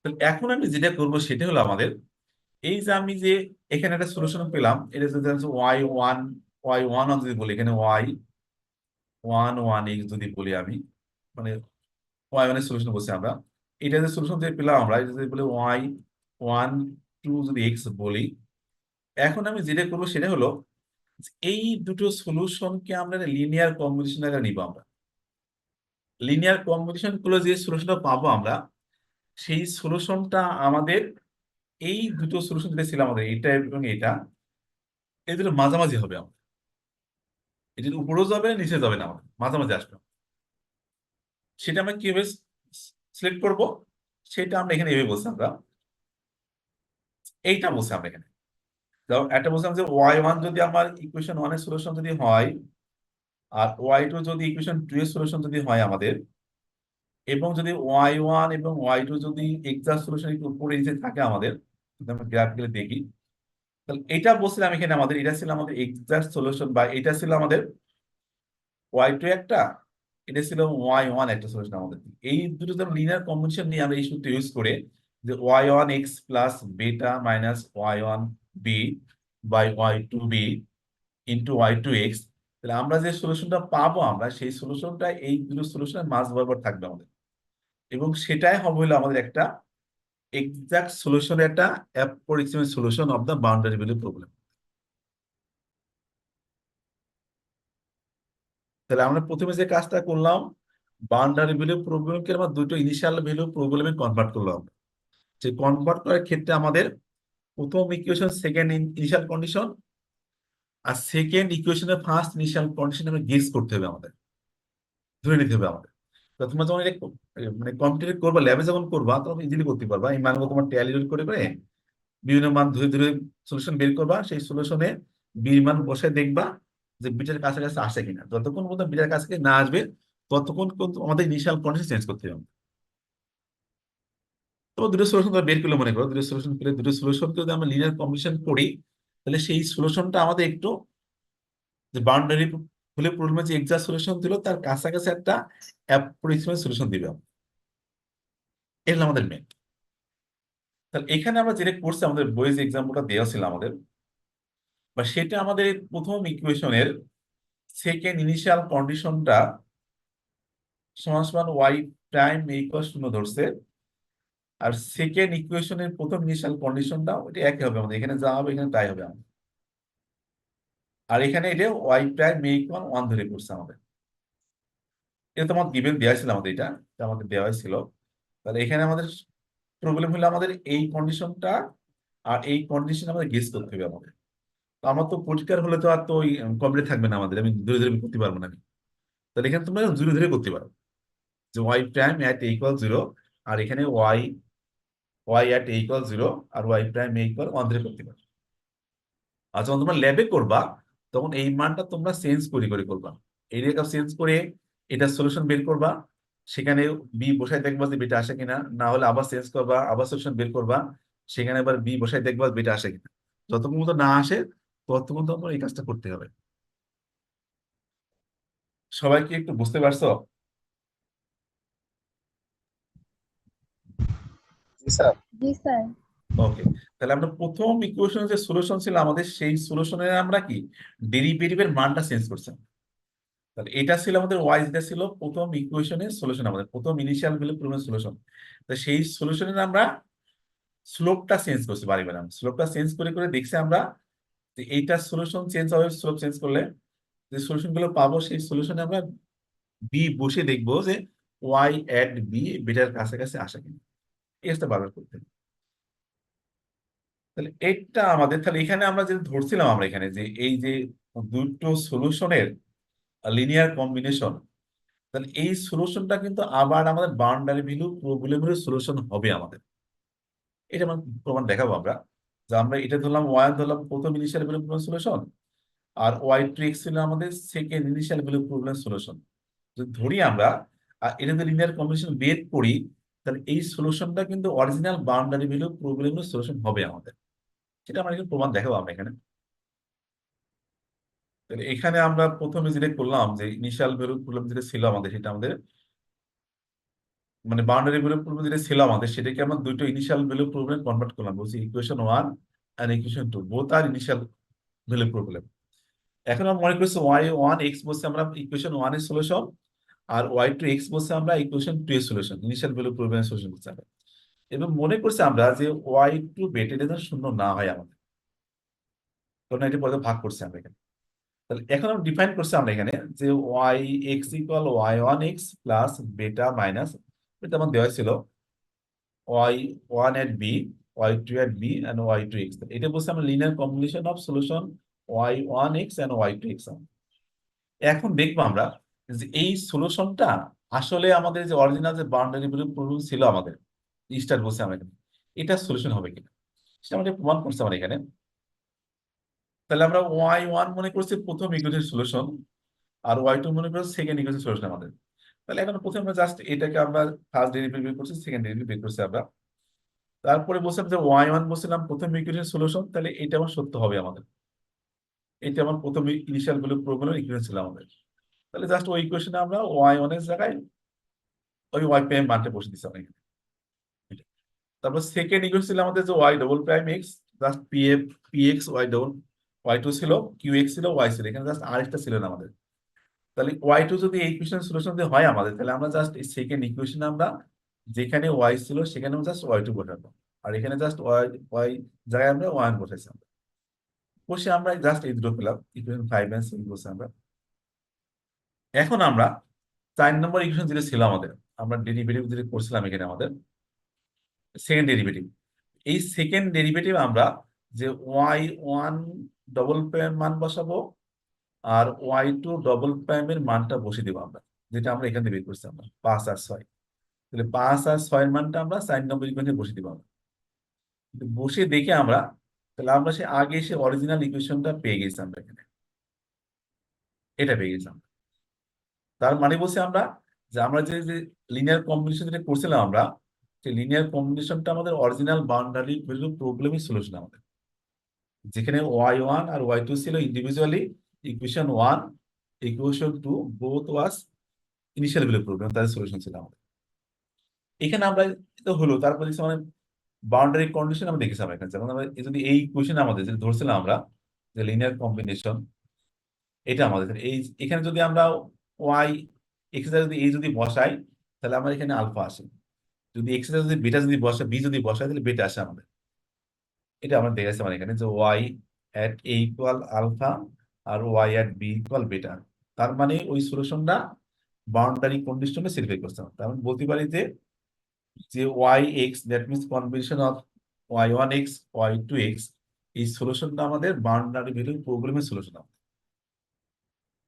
তাহলে এখন আমি যেটা করবো সেটা হলো আমাদের, এই যে আমি যে এখানে একটা সলিউশন পেলাম, এটা যদি ওয়াই ওয়ান ওয়াই ওয়ান যদি বলি, এখানে ওয়াই ওয়ান ওয়ান এক্স যদি বলি আমি, মানে ওয়াই ওয়ান এর সলিউশন বলছি আমরা, এটা যে সলিউশন যে পেলাম আমরা, এটা যদি বলি ওয়াই ওয়ান টু যদি এক্স বলি, এখন আমি যেটা করবো সেটা হলো এই দুটো সলিউশনকে আমরা লিনিয়ার কম্বিনেশন নিব আমরা। লিনিয়ার কম্বিনেশন করলে যে সলিউশনটা পাবো আমরা, সেই সলিউশনটা আমাদের এই দুটো সলিউশন যেটা ছিল আমাদের, এটা এবং এটা, এই দুটো মাঝামাঝি হবে আমাদের, এটা উপরেও যাবে নিচে যাবে না, আমাদের মাঝামাঝি আসবে। সেটা আমরা কিভাবে সিলেক্ট করব, সেটা আমরা এখানে এভাবে বলছি আমরা, এইটা বলছি আমরা এখানে। একটা বলছিলাম যে ওয়াই ওয়ান যদি আমার ইকুয়েশন ওয়ানের সলিউশন যদি হয়, আর ওয়াই টু যদি ইকুয়েশন টু এর সলিউশন যদি হয় আমাদের, এবং যদি ওয়াই ওয়ান এবং ওয়াই টু যদি এক্সাক্ট সলিউশন একটু উপরে নিচে থাকে আমাদের, যদি আমরা গ্রাফিক্যালি দেখি, তাহলে এটা বলছিলাম এখানে আমাদের, এটা ছিল আমাদের এক্সাক্ট সলিউশন, বা এটা ছিল আমাদের ওয়াই টু একটা, এটা ছিল ওয়াই ওয়ান একটা সলিউশন আমাদের। এই দুটো লিনিয়ার কম্বিনেশন নিয়ে আমরা এই সূত্র ইউজ করে, যে y one x plus beta minus y one b by y two b into y two x, তাহলে আমরা যে সলিউশনটা পাবো আমরা, সেই সলিউশনটা এই দুটো সলিউশনের মাঝ বরাবর থাকবে আমাদের, এবং সেটাই হবে হলো আমাদের একটা এক্সাক্ট সলিউশন, একটা approximate solution of the boundary value problem. তাহলে আমরা প্রথমে যে কাজটা করলাম, বাউন্ডারি ভ্যালু প্রবলেমকে আমরা দুটো ইনিশিয়াল ভ্যালু প্রবলেমে কনভার্ট করলাম। যে কনভার্ট করার ক্ষেত্রে আমাদের প্রথম ইকুয়েশন সেকেন্ড ইনিশিয়াল কন্ডিশন, আর সেকেন্ড ইকুয়েশনের ফার্স্ট ইনিশিয়াল কন্ডিশন আমরা গেস করতে হবে আমাদের, ধরে নিতে হবে আমাদের। তো তোমরা যখন এটা মানে কম্পিউটার করবা, ল্যাবে যখন করবা, তখন ইজিলি করতে পারবা। এই মানগুলো তোমার ট্যালি করে করে বিভিন্ন মান ধরে ধরে সলিউশন বের করবা, সেই সলিউশনে বি মান বসে দেখবা যে বিটার কাছাকাছি আসে কিনা। যতক্ষণ পর্যন্ত বিটার কাছাকাছি না আসবে, ততক্ষণ কিন্তু আমাদের ইনিশিয়াল কন্ডিশন চেঞ্জ করতে হবে। তো দুটো সলিউশন বের করলে, মনে করো দুটো সলিউশন পেলে, দুটো সলিউশনকে যদি আমরা লিনিয়ার কম্বিনেশন করি, তাহলে সেই সলিউশনটা আমাদের একটু, যে বাউন্ডারি হলে প্রবলেমের যে এক্সাক্ট সলিউশন দিল তার কাছাকাছি একটা অ্যাপ্রক্সিমেট সলিউশন দিবে। এটা হলো আমাদের মেন। তাহলে এখানে আমরা যেটা করছি, আমাদের বইয়ে যে এক্সাম্পলটা দেওয়া ছিল আমাদের, বা সেটা আমাদের প্রথম ইকুয়েশনের সেকেন্ড ইনিশিয়াল কন্ডিশনটা সমান সমান ওয়াই প্রাইম ইকুয়াল 0 ধরছে, আর সেকেন্ড ইকুয়েশনের প্রথম ইনিশিয়াল কন্ডিশনটা ওটা একই হবে আমাদের, এখানে যা হবে এখানে তাই হবে আমাদের। আর এখানে এটা ওয়াই প্রাইম ইকুয়াল 1 ধরে করছে আমাদের। এটা তো আমার গিভেন দেওয়া ছিল আমাদের, এটা আমাদের দেওয়া ছিল। তাহলে এখানে আমাদের প্রবলেম হলো আমাদের এই কন্ডিশনটা আর এই কন্ডিশন আমাদের গেস করতে হবে আমাদের। তো আমার তো পরিষ্কার হলে তো আর তো ওই কমপ্লিট থাকবে না আমাদের, আমি ধীরে ধীরে করতে পারবো না আমি। তাহলে এখানে তোমরা ধীরে ধীরে করতে পারো যে ওয়াই প্রাইম এট ইকুয়াল 0, আর এখানে y Y at equal 0 R Y prime equal 1 ধরে করতে পারো। আর যখন তোমরা ল্যাবে করবা তখন এই মানটা তোমরা চেঞ্জ করে করে করবা, এই রেখা চেঞ্জ করে এটা সলিউশন বের করবা, সেখানে বি বসাই দেখবা যে বেটা আসে কিনা, না হলে আবার চেঞ্জ করবা, আবার সলিউশন বের করবা, সেখানে আবার বি বসাই দেখবা বেটা আসে কিনা। যতক্ষণ পর্যন্ত না আসে ততক্ষণ তোমার এই কাজটা করতে হবে। সবাই কি একটু বুঝতে পারছো? জি স্যার। জি স্যার। ওকে, তাহলে আমরা প্রথম ইকুয়েশনের যে সলিউশন ছিল আমাদের, সেই সলিউশনের আমরা কি ডেরিভেটিভের মানটা চেঞ্জ করছি। তাহলে এটা ছিল আমাদের ওয়াই, যেটা ছিল প্রথম ইকুয়েশনের সলিউশন, আমাদের প্রথম ইনিশিয়াল ভ্যালু প্রবলেম সলিউশন। তো সেই সলিউশনের আমরা স্লোপটা চেঞ্জ করছি বারে বারে, স্লোপটা চেঞ্জ করে করে দেখছি আমরা যে এইটা সলিউশন চেঞ্জ হবে, স্লোপ চেঞ্জ করলে যে সলিউশন গুলো পাবো সেই সলিউশনে আমরা বি বসে দেখবো যে ওয়াই এট বি বেটার কাছাকাছি আসে কিনা, এটা বারবার করতে হবে। তাহলে এটা আমাদের, তাহলে এখানে আমরা যে ধরছিলাম আমরা এখানে যে এই যে দুটো সলিউশনের লিনিয়ার কম্বিনেশন, তাহলে এই সলিউশনটা কিন্তু আবার আমাদের বাউন্ডারি ভ্যালু প্রবলেমের সলিউশন হবে আমাদের। এটা আমার প্রমাণ দেখাবো আমরা, যে আমরা এটা ধরলাম ওয়াই ধরলাম প্রথম ইনিশিয়াল ভ্যালু প্রবলেম সলিউশন, আর ওয়াই টু এক্স ছিল আমাদের second initial value problem solution. যদি ধরি আমরা আর এটা যদি লিনিয়ার কম্বিনেশন বের করি, তাহলে এই সলিউশনটা কিন্তু অরিজিনাল বাউন্ডারি ভ্যালু প্রবলেমের সলিউশন হবে আমাদের। সেটা আমরা এখানে প্রমাণ দেখাবো আমরা এখানে। তাহলে এখানে আমরা প্রথমে যেটা করলাম যে ইনিশিয়াল ভ্যালু প্রবলেম যেটা ছিল আমাদের, সেটা আমাদের মানে বাউন্ডারি ভ্যালু প্রবলেম যেটা ছিল আমাদের, সেটাকে আমরা দুটো ইনিশিয়াল ভ্যালু প্রবলেম কনভার্ট করলাম, বলছি ইকুয়েশন 1 আর ইকুয়েশন 2 বোথ আর ইনিশিয়াল ভ্যালু প্রবলেম। এখন আমরা মনে করছি ওয়াই ওয়ান এক্স বলছে আমরা ইকুয়েশন 1 এর সলিউশন, আর ওয়াই টু এক্স বলছে আমরা ইকুয়েশন 2 এর সলিউশন, ইনিশিয়াল ভ্যালু প্রবলেমের সলিউশন করছি আমরা। এবং মনে করছি আমরা যে ওয়াই টু বেটের যেন শূন্য না হয় আমাদের, কারণ এটা পরে ভাগ করছি আমরা এখানে। তাহলে এখন আমরা ডিফাইন করছি আমরা এখানে যে y x equal y one x plus beta minus, এটা আমার দেওয়া ছিল y one at b, y two at b and y two x. এটা বলছে আমরা linear combination of solution y one x and y two x. এখন দেখবো আমরা যে এই সলিউশনটা আসলে আমাদের যে অরিজিনাল যে বাউন্ডারি ভ্যালু প্রবলেম ছিল আমাদের, স্টার বলছে আমরা এখানে, এটা সলিউশন হবে কিনা সেটা আমাদের প্রমাণ করছে আমরা এখানে। তাহলে আমরা ওয়াই ওয়ান মনে করছি প্রথম ইকুয়েশন সলিউশন, আর ওয়াই টু মনে করছি সেকেন্ড ইকুয়েশন সলিউশন আমাদের। তাহলে এখন প্রথমে আমরা জাস্ট এটাকে আমরা ফার্স্ট ডেরিভেটিভ বের করছি, সেকেন্ড ডেরিভেটিভ বের করছি আমরা। তারপরে বলছিলাম যে ওয়াই ওয়ান বলছিলাম প্রথম ইকুয়েশন সলিউশন, তাহলে এটা আমার সত্য হবে আমাদের, এটা আমার প্রথম ইনিশিয়াল ভ্যালু প্রবলেমের ইকুয়েশন ছিল আমাদের। তাহলে জাস্ট ওই ইকুয়েশনে আমরা ওয়াই ওয়ান এর জায়গায় ওই ওয়াই প্রাইম মানটা বসে দিচ্ছি আমরা এখানে। তারপর সেকেন্ড ইকুয়েশন ছিল আমাদের যে y double prime x, just p f p x y double, y two ছিল, কিউ এক্স ছিল, ওয়াই ছিল, এখানে জাস্ট আর একটা ছিল না আমাদের। তাহলে ওয়াই টু যদি এই ইকুয়েশন সলিউশন দিয়ে হয় আমাদের, তাহলে আমরা জাস্ট এই সেকেন্ড ইকুয়েশনে আমরা যেখানে ওয়াই ছিল সেখানে জাস্ট ওয়াই টু বসাবো, আর এখানে জাস্ট ওয়াই ওয়াই জায়গায় আমরা ওয়ান বসাইছি আমরা। বসে আমরা জাস্ট এই দুটো পেলাম ইকুয়েশন 5 এন্ড 6 বসে আমরা। এখন আমরা 4 নম্বর ইকুয়েশন যেটা ছিল আমাদের, আমরা ডেরিভেটিভ যেটা করছিলাম এখানে আমাদের সেকেন্ড ডেরিভেটিভ, এই সেকেন্ড ডেরিভেটিভ আমরা যে ওয়াই ওয়ান ডবল প্রাইম মান বসাবো আর ওয়াই টু ডবল প্রাইমের মানটা বসে দেবো আমরা, যেটা আমরা এখানে বের করছি আমরা 5 আর 6। তাহলে 5 আর 6 মানটা আমরা 4 নম্বর ইকুয়েশনে বসে দিব আমরা। বসে দেখে আমরা, তাহলে আমরা সে আগে সে অরিজিনাল ইকুয়েশনটা পেয়ে গেছি আমরা এখানে, এটা পেয়ে গেছিলাম। তার মানে বলছি আমরা যে আমরা যে যে লিনিয়ার কম্বিনেশন যেটা করছিলাম আমরা, সেই লিনিয়ার কম্বিনেশনটা আমাদের অরিজিনাল বাউন্ডারি ভ্যালু প্রবলেমের সলিউশন আমাদের, যেখানে ওয়াই ওয়ান আর ওয়াই টু ছিল ইন্ডিভিজুয়ালি ইকুয়েশন 1, ইকুয়েশন 2 বোথ ওয়াজ ইনিশিয়াল ভ্যালু প্রবলেম, তাদের সলিউশন ছিল আমাদের। এখানে আমরা তো হলো, তারপরে মানে বাউন্ডারি কন্ডিশন আমরা দেখেছি আমরা এখানে, যেমন আমরা যদি এই ইকুয়েশন আমাদের যেটা ধরছিলাম আমরা যে লিনিয়ার কম্বিনেশন, এটা আমাদের এই এখানে যদি আমরা ওয়াই এক্স যদি এই যদি বসাই, তাহলে আমার এখানে আলফা আসে। যদি এক্স এর যদি বিটা যদি বসে, বি যদি বসায়, তাহলে বিটা আসে আমাদের। এটা আমরা দেখেছি আমার এখানে যে Y at a equal alpha আর Y at b equal beta. তার মানে ওই সলিউশনটা বাউন্ডারি কন্ডিশনে স্যাটিসফাই করছে। তার মানে বলতে পারি যে y x, that means combination of y one x y two x, এই সলিউশনটা আমাদের বাউন্ডারি ভ্যালু প্রবলেমের সলিউশন।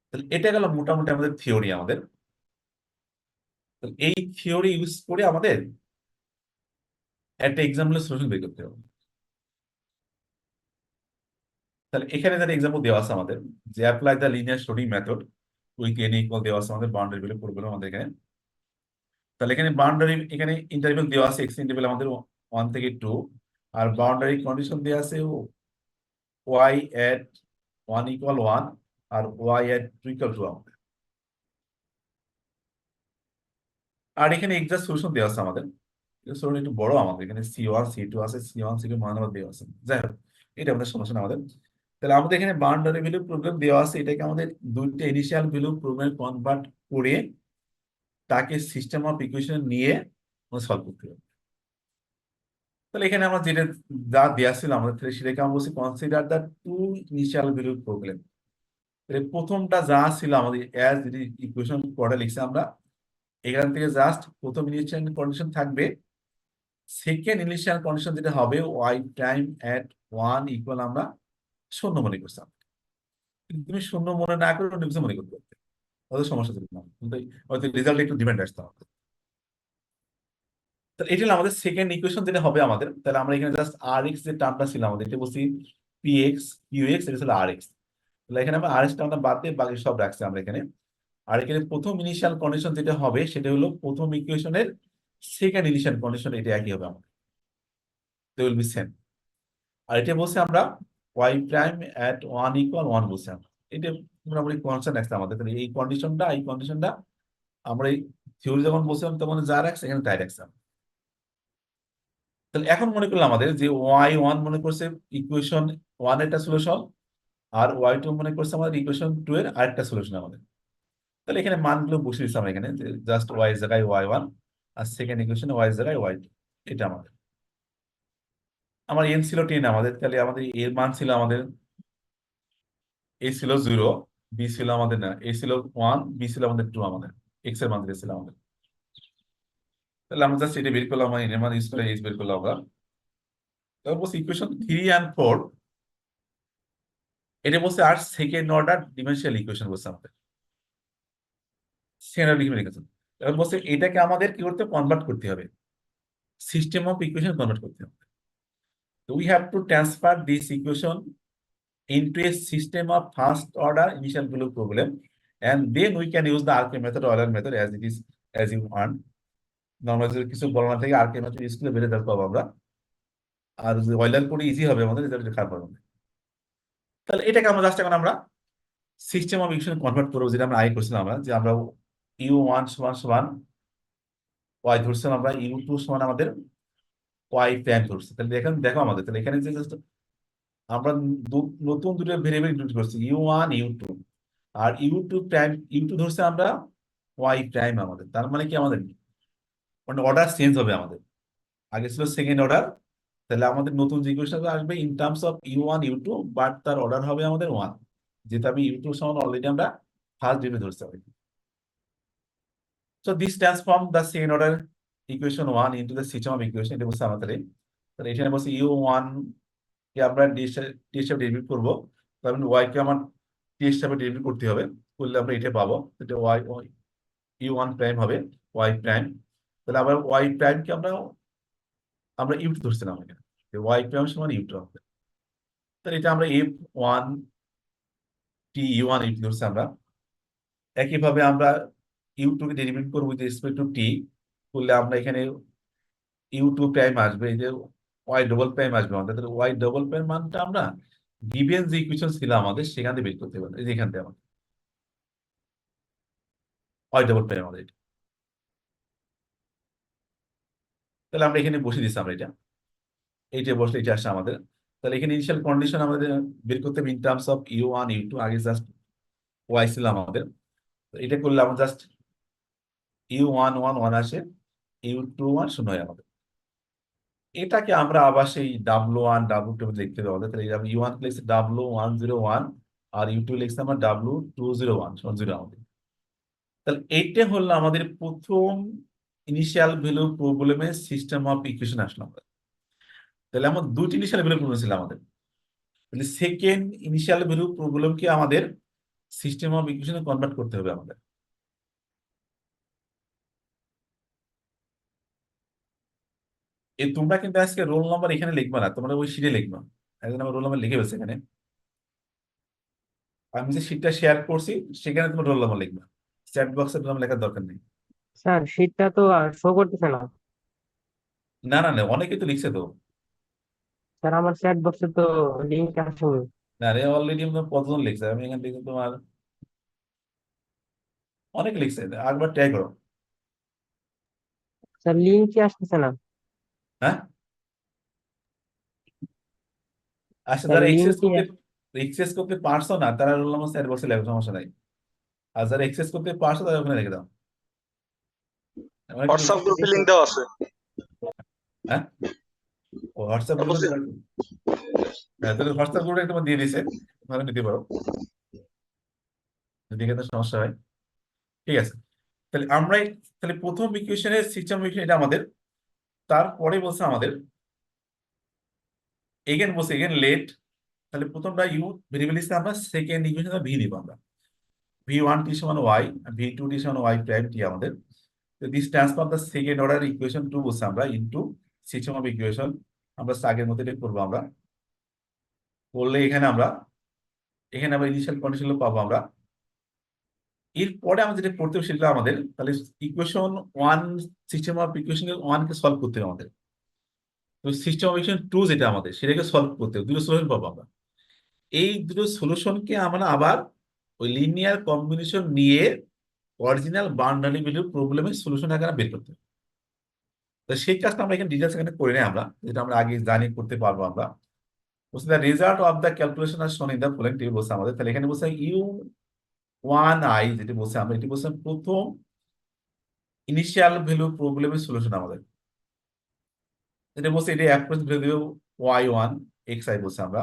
তাহলে এটা গেল মোটামুটি আমাদের থিওরি আমাদের। তাহলে এই থিওরি ইউজ করে আমাদের একটা এক্সাম্পলের সলিউশন বের করতে হবে। তাহলে এখানে যারা এক্সাম্পল দেওয়া আছে আমাদের, যে apply the linear storing method with an equal দেওয়া আছে আমাদের বাউন্ডারি ভ্যালু প্রবলেম আমাদের এখানে। তাহলে এখানে বাউন্ডারি, এখানে ইন্টারভ্যাল দেওয়া আছে এক্স ইন্টারভ্যাল আমাদের 1 থেকে 2, আর বাউন্ডারি কন্ডিশন দেওয়া আছে ওয়াই এট 1 ইকুয়াল 1 আর ওয়াই এট 2 ইকুয়াল 2 আমাদের। আর এখানে এক্সাক্ট সলিউশন দেওয়া আছে আমাদের। সলিউশন একটু বড় আমাদের, এখানে C1 C2 আছে, C1 C2 মান আবার দেওয়া আছে। যাই হোক, এটা আমাদের সমস্যা না আমাদের। তাহলে আমাদের এখানে বাউন্ডারি ভ্যালু প্রবলেম দেওয়া আছে, এটাকে আমাদের দুইটা ইনিশিয়াল ভ্যালু প্রবলেম কনভার্ট করে তাকে সিস্টেম অফ ইকুয়েশন নিয়ে সলভ করতে হবে। তাহলে এখানে আমরা যেটা যা দেওয়া ছিল আমাদের, তাহলে সেটাকে আমরা বলছি consider the two initial value problem. তাহলে প্রথমটা যা ছিল আমাদের অ্যাজ ইকুয়েশন পড়ে লিখছি আমরা, এখান থেকে জাস্ট প্রথম ইনিশিয়াল কন্ডিশন থাকবে, সেকেন্ড ইনিশিয়াল কন্ডিশন যেটা হবে ওয়াই প্রাইম এট 1 ইকুয়াল আমরা শূন্য মনে করছিলাম। কিন্তু তুমি শূন্য মনে না করে অন্য কিছু মনে করতে পারতে, তাহলে সমস্যা ছিল না, কিন্তু হয়তো রেজাল্ট একটু ডিপেন্ড আসতে হবে। তাহলে এটা হলো আমাদের সেকেন্ড ইকুয়েশন যেটা হবে আমাদের। তাহলে আমরা এখানে জাস্ট আর এক্স যে টার্মটা ছিল আমাদের, এটা বলছি পি এক্স কিউ এক্স, এটা ছিল আর এক্স। তাহলে এখানে আমরা আর এক্স টার্মটা বাদ দিয়ে বাকি সব রাখছি আমরা এখানে। আর এখানে প্রথম ইনিশিয়াল কন্ডিশন যেটা হবে সেটা হলো প্রথম ইকুয়েশনের সেকেন্ড ইনিশিয়াল কন্ডিশন, এটা একই হবে আমাদের, দে উইল বি সেম। আর এটা বলছে আমরা ওয়াই প্রাইম এট 1 ইকুয়াল 1 বলছি আমরা। এটা মোটামুটি কনস্ট্যান্ট রাখছে আমাদের। তাহলে এই কন্ডিশনটা আমরা এই থিওরি যখন বলছিলাম তখন যা রাখছে এখানে তাই রাখছে। তাহলে এখন মনে করলাম আমাদের যে ওয়াই ওয়ান মনে করছে ইকুয়েশন 1 একটা সলিউশন, আর ওয়াই টু মনে করছে আমাদের ইকুয়েশন 2 এর আরেকটা সলিউশন আমাদের। তাহলে এখানে মানগুলো বসিয়ে দিচ্ছি আমরা এখানে, জাস্ট ওয়াই জায়গায় ওয়াই ওয়ান আর সেকেন্ড ইকুয়েশন ওয়াই জায়গায় ওয়াই টু। এটা আমাদের, আমার এন ছিল 10 আমাদের। তাহলে আমাদের এর মান ছিল আমাদের, এ ছিল 0, বি ছিল আমাদের না, এ ছিল 1, বি ছিল আমাদের 2 আমাদের, এক্স এর মান দিয়েছিল আমাদের। তাহলে আমরা জাস্ট এটা বের করলাম, মানে এর মান ইউজ করে এইচ বের করলাম আমরা। তারপর বলছি ইকুয়েশন 3 and 4, এটা বলছে আর সেকেন্ড অর্ডার ডিফারেনশিয়াল ইকুয়েশন বলছে আমাদের, সেকেন্ড অর্ডার ডিফারেনশিয়াল ইকুয়েশন। এখন বলছে এটাকে আমাদের কি করতে, কনভার্ট করতে হবে, সিস্টেম অফ ইকুয়েশন কনভার্ট করতে হবে। তো we have to transfer this equation into a system of first order initial value problem, and then we can use the Archimedes method or Euler method as it is, as you want. Normally কিছু বলা থেকে আর্কিমেড মেথড ইউজ করে বের রেজাল্ট পাবো আমরা, আর যদি অয়েলার করে ইজি হবে আমাদের, রেজাল্ট খারাপ হবে না। তাহলে এটাকে আমরা জাস্ট এখন আমরা সিস্টেম অফ ইকুয়েশন কনভার্ট করবো, যেটা আমরা আগে করছিলাম আমরা, যে আমরা u1 সমান সমান ওয়াই ধরছিলাম আমরা, u2 সমান আমাদের ওয়াই প্রাইম ধরছি। তাহলে দেখো আমাদের, তাহলে এখানে যে just আমরা নতুন দুটো ভেরিয়েবল ইনক্লুড করছি, u1 u2, আর u2 প্রাইম, u2 ধরছে আমরা ওয়াই প্রাইম আমাদের। তার মানে কি আমাদের মানে অর্ডার চেঞ্জ হবে আমাদের, আগে ছিল সেকেন্ড অর্ডার, তাহলে আমাদের নতুন যে ইকুয়েশন আসবে in terms of u1 u2, but তার অর্ডার হবে আমাদের 1, যেটা আমি u2 সমান অলরেডি আমরা ফার্স্ট ডিগ্রি ধরতে হবে। So this transform the second order equation 1 into the system of equation, এটা বলছে আমাদের। তাহলে এখানে বলছে u1 কে আমরা ডি হিসাবে ডেরিভেট করবো, তার মানে ওয়াই কে আমার টি হিসাবে ডেরিভেট করতে হবে, করলে আমরা এটা পাবো, এটা ওয়াই u1 প্রাইম হবে ওয়াই প্রাইম। তাহলে আবার ওয়াই প্রাইম কে আমরা আমরা ইউ2 ধরছিলাম এখানে, ওয়াই প্রাইম সমান ইউ2 হবে। তাহলে এটা আমরা f1 টি u1 ইউ2 ধরছি আমরা। একইভাবে আমরা u2 কে ডেরিভেট করবো উইথ রেসপেক্ট টু টি, করলে আমরা এখানে u2 প্রাইম আসবে, এই যে ওয়াই ডবল প্রাইম আসবে আমাদের। তাহলে ওয়াই ডবল প্রাইম মানটা আমরা গিভেন যে ইকুয়েশন ছিল আমাদের সেখান থেকে বের করতে পারি, এই যে এখান থেকে আমাদের ওয়াই ডবল প্রাইম আমাদের এটা। তাহলে আমরা এখানে বসে দিচ্ছি আমরা এইটা বসলে এটা আসছে আমাদের। তাহলে এখানে ইনিশিয়াল কন্ডিশন আমাদের বের করতে হবে in terms of u1 u2, আগে জাস্ট ওয়াই ছিল আমাদের। তো এটা করলে আমরা জাস্ট U1 1 1 আসে, U2 1 শূন্য হয় আমাদের। এটাকে আমরা আবার সেই W1 W2 লিখতে হবে আমাদের। তাহলে U1 লিখছে W101 আর U2 লিখছে আমরা W201 0 আমাদের। তাহলে এইটা হলো আমাদের প্রথম ইনিশিয়াল ভ্যালু প্রবলেমের সিস্টেম অফ ইকুয়েশন আসলো আমাদের। তাহলে আমার দুইটি ইনিশিয়াল ভ্যালু প্রবলেম ছিল আমাদের। তাহলে সেকেন্ড ইনিশিয়াল ভ্যালু প্রবলেমকে আমাদের সিস্টেম অফ ইকুয়েশনে কনভার্ট করতে হবে আমাদের। তোমরা কিন্তু আজকে রোল নাম্বার এখানে লিখবা না, তোমরা ওই শিটে লিখবা। একজন আমার রোল নাম্বার লিখে ফেলছে এখানে, আমি যে শিটটা শেয়ার করছি সেখানে তোমার রোল নাম্বার লিখবা, চ্যাট বক্সে রোল নাম্বার লেখার দরকার নেই। স্যার শীটটা তো শো করতেছে না। না না না, অনেকে তো লিখছে তো। স্যার আমার চ্যাট বক্সে তো লিঙ্ক আসেনি। না রে, অলরেডি কতজন লিখছে, আমি এখান থেকে তোমার অনেক লিখছে, আরেকবার ট্রাই করো। স্যার লিঙ্কই আসতেছে না। হ্যাঁ, আচ্ছা, স্যার যারা লিঙ্কই এক্সেস করতে পারছো না তারা রোল নাম্বার চ্যাট বক্সে লেখো, সমস্যা নাই। আর যারা এক্সেস করতে পারছো তারা ওখানে লিখে দাও। অনেকে হোয়াটসঅ্যাপ গ্রুপে লিংক দেওয়া আছে। হ্যাঁ, হোয়াটসঅ্যাপ আপু গ্রুপে, হ্যাঁ তাহলে হোয়াটসঅ্যাপ গ্রুপে তোমার দিয়ে দিছে, ওখানে নিতে পারো যদি এখানে সমস্যা হয়। ঠিক আছে, তাহলে তাহলে প্রথম ইকুয়েশনের সিস্টেম ইকুয়েশন এটা আমাদের। তারপরে বলছে আমাদের এগেন বলছে এগেন লেট। তাহলে প্রথমটা ভেরিয়েবল হিসেবে আমরা সেকেন্ড ইকুয়েশন ভি নিব আমরা। V1 সমান ওয়াই, V2 সমান ওয়াই প্রাইম টি আমাদের। This transfer the second order equation to বলছে আমরা ইনটু সিস্টেম অফ ইকুয়েশন। আমরা আগের মতো এটা করবো আমরা, করলে এখানে আমরা ইনিশিয়াল কন্ডিশন পাবো আমরা। এরপরে আমরা যেটা করতে হবে সেটা আমাদের তাহলে equation one, system of equation ওয়ানকে সলভ করতে হবে আমাদের। তো সিস্টেম অফ ইকুয়েশন টু যেটা আমাদের সেটাকে সলভ করতে হবে, দুটো সলিউশন পাবো আমরা। এই দুটো সলিউশনকে আমরা আবার ওই লিনিয়ার কম্বিনেশন নিয়ে অরিজিনাল বাউন্ডারি ভ্যালু প্রবলেমের সলিউশন আকারে বের করতে হবে। তো সেই কাজটা আমরা এখানে ডিটেলস এখানে করে নিই আমরা, যেটা আমরা আগে জানি করতে পারবো আমরা। বলছে the result of the calculation are shown in the following table বলছে আমাদের। তাহলে এখানে বলছে U1I যেটা বলছে আমরা, এটি বলছে প্রথম ইনিশিয়াল ভ্যালু প্রবলেমের সলিউশন আমাদের। এটা বলছে এটা অ্যাপ্রোচ ভ্যালু Y1 xi বলছে আমরা।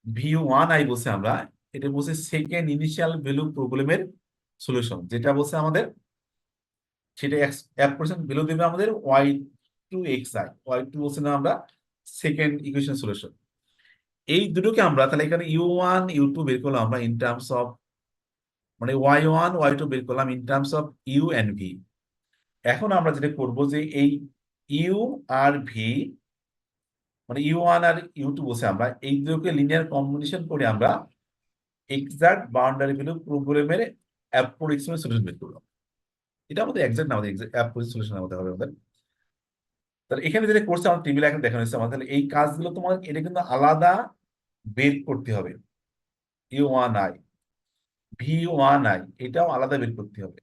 V1I বলছে আমরা, এটা বলছে সেকেন্ড ইনিশিয়াল ভ্যালু প্রবলেমের সলিউশন, যেটা বলছে আমাদের সেটা অ্যাপ্রোচ ভ্যালু দেবে আমাদের Y2 xi। Y2 বলছে না আমরা সেকেন্ড ইকুয়েশন সলিউশন। এই দুটোকে আমরা তাহলে এখানে U1 U2 বের করলাম আমরা ইন টার্মস অফ, মানে Y1 Y2 বের করলাম in terms of U and V। এখন আমরা যেটা করব যে এই U আর V, মানে U1 আর U2 বলছে আমরা, এই দুটোকে লিনিয়ার কম্বিনেশন করে আমরা এক্সাক্ট বাউন্ডারি ভ্যালু প্রবলেমের অ্যাপ্রক্সিমেট সলিউশন বের করলাম। এটা আমাদের এক্সাক্ট না, আমাদের অ্যাপ্রক্সিমেট সলিউশন আমাদের হবে আমাদের। তাহলে এখানে যেটা করছে আমার টেবিলে এখন দেখানো হচ্ছে আমাদের, তাহলে এই কাজগুলো তোমার এটা কিন্তু আলাদা বের করতে হবে। U1I V1I এটাও আলাদা বের করতে হবে।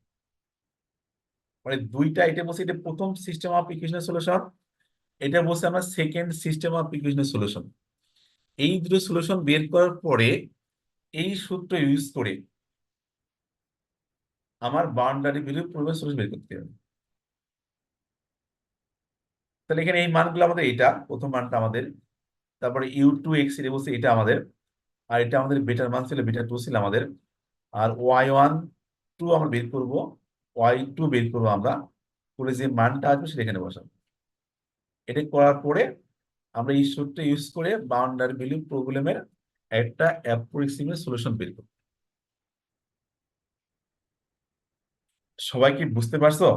মানে দুইটা, এটা বলছে এটা প্রথম সিস্টেম অফ ইকুয়েশনের সলিউশন, এটা বলছে আমরা সেকেন্ড সিস্টেম অফ ইকুয়েশনের সলিউশন। এই দুটো সলিউশন বের করার পরে এই সূত্র ইউজ করে আমার বাউন্ডারি ভ্যালু প্রবলেম সলিউশন বের করতে হবে। তাহলে এখানে এই মানগুলো আমাদের, এটা প্রথম মানটা আমাদের, তারপরে U2 x এটা বলছে এটা আমাদের, আর এটা আমাদের বেটার মান ছিল, বেটার 2 ছিল আমাদের। আর Y1 2 আমরা বের করব, Y2 বের করবো আমরা, করে যে মানটা আসবে সেটা এখানে বসাবো। এটা করার পরে আমরা এই সূত্র ইউজ করে বাউন্ডারি ভ্যালু প্রবলেমের একটা অ্যাপ্রক্সিমেট সলিউশন বের করব। সবাই কি বুঝতে পারছো?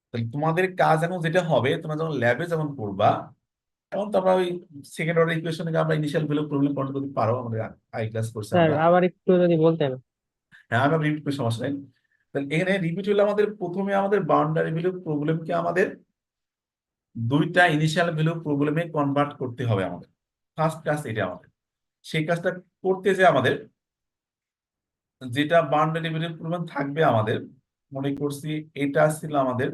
তাহলে তোমাদের কাজ এখন যেটা হবে, তোমরা যখন ল্যাবে যখন করবা এখন তোমরা ওই সেকেন্ড অর্ডার ইকুয়েশনকে আমরা ইনিশিয়াল ভ্যালু প্রবলেম কন্ট্রোল করতে পারো, আমাদের আই ক্লাস করছে স্যার আমরা। আবার একটু যদি বলতেন। হ্যাঁ, আমি রিপিট করে সমস্যা নেই। তাহলে এখানে রিপিট হলে আমাদের প্রথমে আমাদের বাউন্ডারি ভ্যালু প্রবলেমকে আমাদের দুইটা ইনিশিয়াল ভ্যালু প্রবলেমে কনভার্ট করতে হবে আমাদের। ফার্স্ট কাজ এটা আমাদের। সেই কাজটা করতে যে আমাদের যেটা বাউন্ডারি ভ্যালু প্রবলেম থাকবে আমাদের, মনে করছি এটা ছিল আমাদের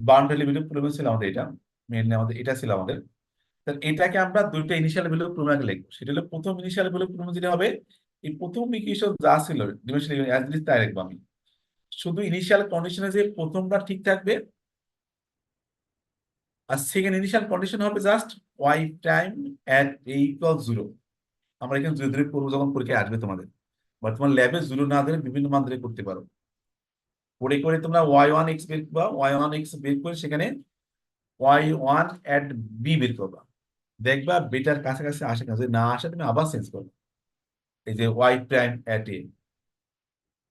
বাউন্ডারি ভ্যালু প্রবলেম ছিল আমাদের, এটা মেইনলি আমাদের এটা ছিল আমাদের। তাহলে এটাকে আমরা দুইটা ইনিশিয়াল ভ্যালু প্রবলেম লিখবো। সেটা হলো প্রথম ইনিশিয়াল ভ্যালু প্রবলেম যেটা হবে, এই প্রথম ইকুয়েশন যা ছিল ডিমেনশন অ্যাজ ইট ইজ তাই লিখবো আমি। শুধু ইনিশিয়াল কন্ডিশনে যে প্রথমটা ঠিক থাকবে, আর সেকেন্ড ইনিশিয়াল কন্ডিশন হবে just y time at a equal 0। আমরা এখানে 0 ধরে করবো যখন পরীক্ষায় আসবে তোমাদের, বা তোমার ল্যাবে 0 না ধরে বিভিন্ন মান ধরে করতে পারো। করে করে তোমরা y1x বের করবা, y1x বের করে সেখানে y1 এট বি বের করবা। দেখবা বেটার কাছাকাছি আসে না, যদি না আসে তুমি আবার চেঞ্জ করবে। এই যে y prime at a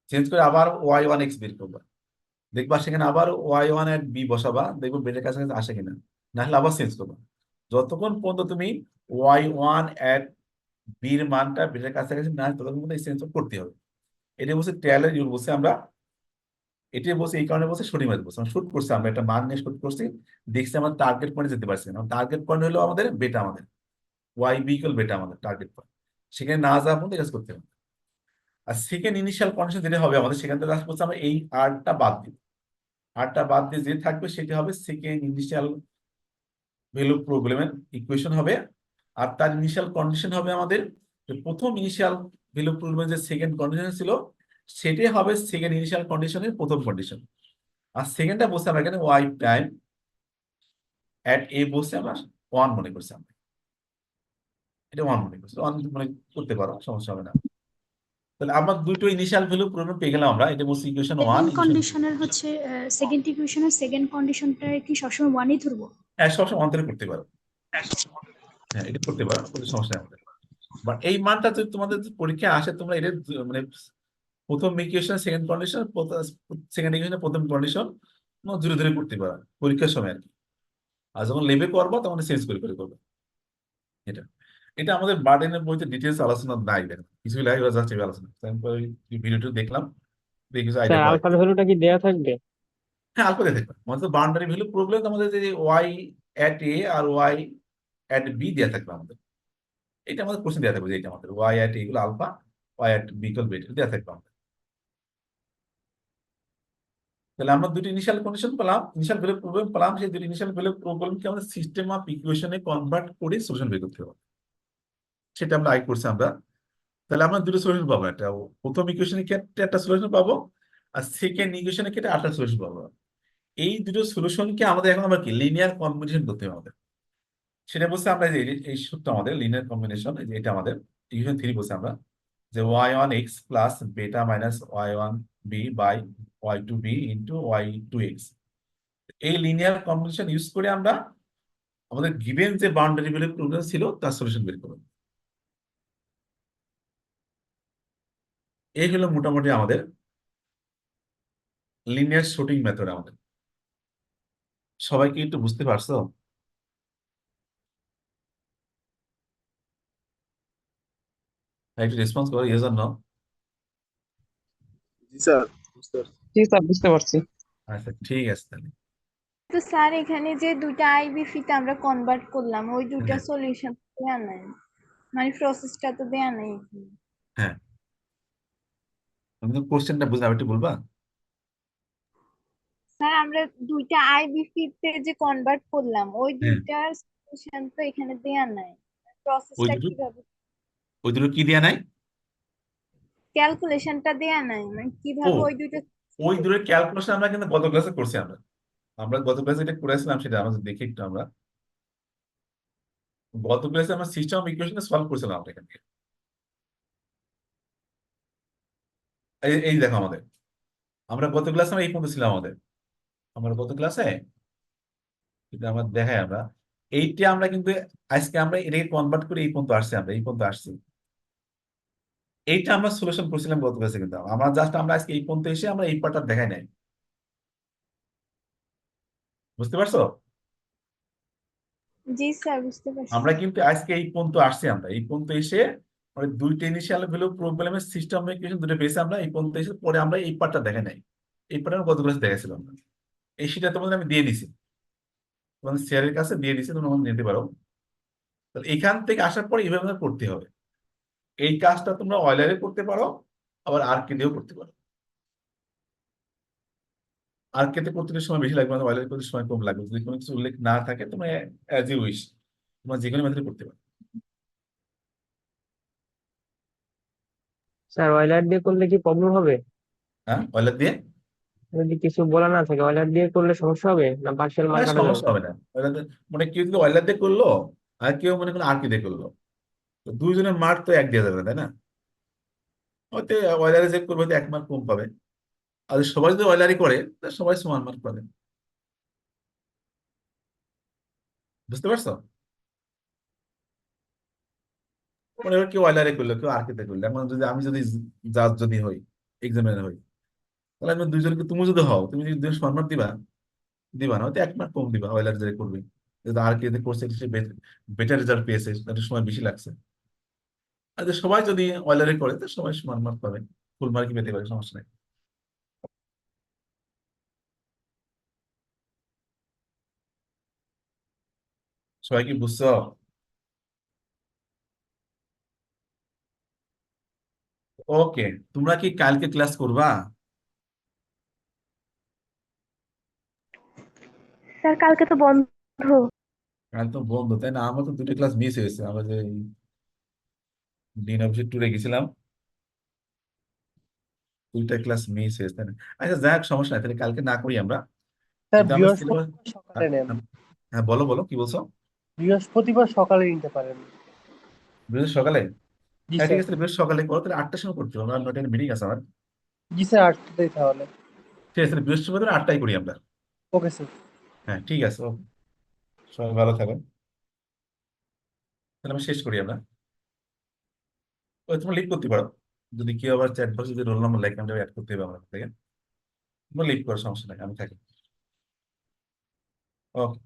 change করে আবার y1x বের করবা, দেখবা সেখানে আবার y1 এট বি বসাবা, দেখবো বেটার কাছাকাছি আসে কিনা, না হলে আবার চেঞ্জ করবা। যতক্ষণ পর্যন্ত তুমি y1 এট বির মানটা বেটার কাছাকাছি না আসে ততক্ষণ পর্যন্ত এই চেঞ্জ করতে হবে। এটা বলছে টেইলর রুল, বলছে আমরা এটি বলছে এই কারণে বলছে শুটিং ম্যাচ বলছে, শুট করছি আমরা একটা মান নিয়ে শুট করছি, দেখছি আমরা টার্গেট পয়েন্টে যেতে পারছি না। টার্গেট পয়েন্ট হলো আমাদের বেটা, আমাদের ওয়াই বি ইকুয়াল বেটা আমাদের টার্গেট পয়েন্ট, সেখানে না যাওয়া পর্যন্ত কাজ করতে হবে। আর সেকেন্ড ইনিশিয়াল কন্ডিশন যেটা হবে আমাদের, সেখান থেকে বলছে আমরা এই আরটা বাদ দিব, আরটা বাদ দিয়ে যে থাকবে সেটা হবে সেকেন্ড ইনিশিয়াল ভ্যালু প্রবলেমের ইকুয়েশন হবে। আর তার ইনিশিয়াল কন্ডিশন হবে আমাদের যে প্রথম ইনিশিয়াল ভ্যালু প্রবলেমের যে সেকেন্ড কন্ডিশন ছিল সেটাই হবে সেকেন্ড ইনিশিয়াল কন্ডিশনের প্রথম কন্ডিশন। আর সেকেন্ডটা বসে আমরা এখানে ওয়াই টাইম এট এ বসে আমরা 1 মনে করছি, আমরা এটা 1 মনে করছি, 1 মনে করতে পারো, সমস্যা হবে না। তাহলে আমরা দুটো ইনিশিয়াল ভ্যালু প্রবলেম পেয়ে গেলাম, আমরা এটা বলছি ইকুয়েশন 1 সেকেন্ড ইকুয়েশন। কন্ডিশনের হচ্ছে সেকেন্ড ইকুয়েশনের সেকেন্ড কন্ডিশনটা কি সবসময় ওয়ানই ধরবো? হ্যাঁ, সবসময় অন্তরে করতে পারো, হ্যাঁ এটা করতে পারো, কোনো সমস্যা নেই আমাদের। বাট এই মানটা যদি তোমাদের পরীক্ষায় আসে, তোমরা এটা মানে প্রথম ইকুয়েশন সেকেন্ড কন্ডিশন, সেকেন্ড ইকুয়েশনের প্রথম কন্ডিশন ধীরে ধীরে করতে পারো পরীক্ষার সময় আর কি। আর যখন লেবে করবো তখন চেঞ্জ করে করে করবে। এটা এটা আমাদের বার্ডেনের বইতে ডিটেলস আলোচনা নাই, দেখেন কিছু লাগে জাস্ট এই আলোচনা। ভিডিওটা দেখলাম, দেখে কিছু স্যার আইডিয়া পাওয়া আলফার যায়। ভ্যালুটা কি দেয়া থাকবে? হ্যাঁ, অল্প দিয়ে দেখবেন আমাদের বাউন্ডারি ভ্যালু প্রবলেম, আমাদের যে ওয়াই এট এ আর ওয়াই এট বি দেওয়া থাকবে আমাদের। এটা আমাদের কোশ্চেন দেওয়া থাকবে যে এটা আমাদের ওয়াই এট এগুলো alpha, Y at b equal beta দেওয়া থাকবে আমাদের। তাহলে আমরা দুটি ইনিশিয়াল কন্ডিশন পেলাম, ইনিশিয়াল ভ্যালু প্রবলেম পেলাম, সেই দুটি ইনিশিয়াল ভ্যালু প্রবলেমকে আমাদের সিস্টেম অফ ইকুয়েশনে কনভার্ট করে সলিউশন বের করতে হবে, সেটা আমরা আই করছি আমরা। তাহলে আমরা দুটো সলিউশন পাবো, একটা প্রথম ইকুয়েশনের ক্ষেত্রে একটা সলিউশন পাবো, আর সেকেন্ড ইকুয়েশনের ক্ষেত্রে আরেকটা সলিউশন পাবো। এই দুটো সলিউশনকে আমাদের এখন আমরা কি লিনিয়ার কম্বিনেশন করতে হবে আমাদের। সেটা বলছে আমরা যে এই সূত্র আমাদের লিনিয়ার কম্বিনেশন, এটা আমাদের ইকুয়েশন 3 বলছে আমরা যে y1x plus beta minus y1 b by y2 b into y2 x. এই লিনিয়ার কম্বিনেশন ইউজ করে আমরা আমাদের গিভেন যে বাউন্ডারি ভ্যালু প্রবলেম ছিল তার সলিউশন বের করব। এই হলো মোটামুটি আমাদের লিনিয়ার শুটিং মেথড। আমাদের সবাইকে একটু বুঝতে পারছো? একটু রেসপন্স করো ইয়েস অর নো। জি স্যার, বুঝতে পারছি। জি স্যার, বুঝতে পারছি। আচ্ছা ঠিক আছে তাহলে। তো স্যার এখানে যে দুইটা আইবিসি তে আমরা কনভার্ট করলাম, ওই দুইটা হ্যাঁ সলিউশন দেয়া নাই, মানে প্রসেসটা তো দেয়া নাই এখানে। হ্যাঁ, তুমি তো কোশ্চেনটা বুঝলাম, একটু বলবা? স্যার আমরা দুইটা আইবিসি তে যে কনভার্ট করলাম, ওই হ্যাঁ, দুইটার সলিউশন তো এখানে দেয়া নাই, ওই প্রসেসটা দুটো কিভাবে, ওই দুটো কি দেয়া নাই? ক্যালকুলেশনটা দেয়া নাই, মানে ও, কিভাবে ওই দুইটা ওই দুটো ক্যালকুলেশন আমরা কিন্তু গত ক্লাসে করছি। আমরা আমরা গত ক্লাসে এটা করেছিলাম, সেটা আমাদের দেখি একটু। আমরা গত ক্লাসে আমরা সিস্টেম অফ ইকুয়েশন সলভ করেছিলাম আমরা এখান থেকে। এই দেখো আমাদের, আমরা গত ক্লাসে আমরা এই পর্যন্ত ছিলাম আমাদের। আমরা গত ক্লাসে কিন্তু আমরা দেখাই আমরা এইটা আমরা কিন্তু আজকে আমরা এটাকে কনভার্ট করে এই পর্যন্ত আসছি, আমরা এই পর্যন্ত আসছি। এইটা আমরা সলিউশন করছিলাম গত ক্লাসে, কিন্তু আমরা জাস্ট আমরা আজকে এই পর্যন্ত এসে আমরা এই পার্টটা দেখাই নাই। বুঝতে পারছো? জি স্যার বুঝতে পারছি। আমরা কিন্তু আজকে এই পর্যন্ত আসছি, আমরা এই পর্যন্ত এসে মানে দুইটা ইনিশিয়াল ভ্যালু প্রবলেমের সিস্টেম ইকুয়েশন দুটো পেয়েছি আমরা এই পর্যন্ত এসে, পরে আমরা এই পার্টটা দেখাই নাই। এই পার্টটা আমরা গত ক্লাসে দেখাইছিলাম না। এই সেটা তোমাদের আমি দিয়ে দিছি, তোমাদের শেয়ারের কাছে দিয়ে দিছি, তোমরা নিতে পারো। তাহলে এখান থেকে আসার পরে এইভাবে আমাদের করতে হবে। এই কাজটা তোমরা অয়লারে করতে পারো, আবার আর্কে দিয়েও করতে পারো। আর্কেতে করতে সময় বেশি লাগবে, অয়লারে করতে সময় কম লাগবে। যদি কোনো কিছু উল্লেখ না থাকে তোমরা অ্যাজ ইউ উইশ তোমরা যে কোনো মেথডে করতে পারো। স্যার অয়েলার দিয়ে করলে কি প্রবলেম হবে? হ্যাঁ, অয়েলার দিয়ে যদি কিছু বলা না থাকে অয়েলার দিয়ে করলে সমস্যা হবে না পার্শিয়াল মার্ক কাটা যাবে? সমস্যা হবে না। অয়েলার মানে কেউ যদি অয়েলার দিয়ে করলো আর কেউ মনে করলো আর কি দিয়ে করলো, তো দুইজনের মার্ক তো এক দিয়ে যাবে না, তাই না? হয়তো অয়েলারে যে করবে হয়তো 1 মার্ক কম পাবে, আর সবাই যদি অয়েলারই করে তাহলে সবাই সমান মার্ক পাবে। বুঝতে পারছো? মানে এবার কেউ অয়েলারে করলো, কেউ আর কেতে করলো, এখন যদি আমি যদি জাজ যদি হই, এক্সামিনার হই, তাহলে আমি দুইজনকে, তুমি যদি হও, তুমি যদি দুজন সমান মার্ক দিবা, দিবা না, হয়তো 1 মার্ক কম দিবা অয়েলার যে করবে। যদি আর কে করছে সে বেটার রেজাল্ট পেয়েছে, তাদের সময় বেশি লাগছে। আর যদি সবাই যদি অয়েলারে করে তো সবাই সমান মার্ক পাবে, ফুল মার্কই পেতে পারে, সমস্যা নেই। সবাই কি বুঝছো? ওকে, তোমরা কি কালকে ক্লাস করবা? স্যার কালকে তো বন্ধ। কাল তো বন্ধ, তাই না? আমার তো 2টা ক্লাস মিস হয়েছে, আমরা যে ডিন অফিসের ট্যুরে গেছিলাম, 2টা ক্লাস মিস হয়েছে, তাই না? আচ্ছা যাক, সমস্যা নাই, তাহলে কালকে না করি আমরা, স্যার কিন্তু আমরা সিলেবাস। বৃহস্পতিবার সকালে নেন। হ্যাঁ বলো বলো, কি বলছো? বৃহস্পতিবার সকালে নিতে পারেন। বৃহস্পতি সকালে? জি হ্যাঁ ঠিক স্যার। আছে, তাহলে বৃহস্পতি সকালে করো, তাহলে 8টার সময় করতে হবে, আমার 9টায় মিটিং আছে আমার। জি স্যার 8টাতেই তাহলে। ঠিক আছে, তাহলে বৃহস্পতিবার 8টায় করি আমরা। Okay sir. হ্যাঁ ঠিক আছে, ওকে, সবাই ভালো থাকো, তাহলে আমরা শেষ করি আমরা। ওই তোমরা লিভ করতে পারো, যদি কেউ আবার চ্যাট বক্সে যদি রোল নাম্বার লেখে, আমরা অ্যাড করতে হবে আমার থেকে, তোমরা লিভ করো, সমস্যা নাই, আমি থাকি। ওকে।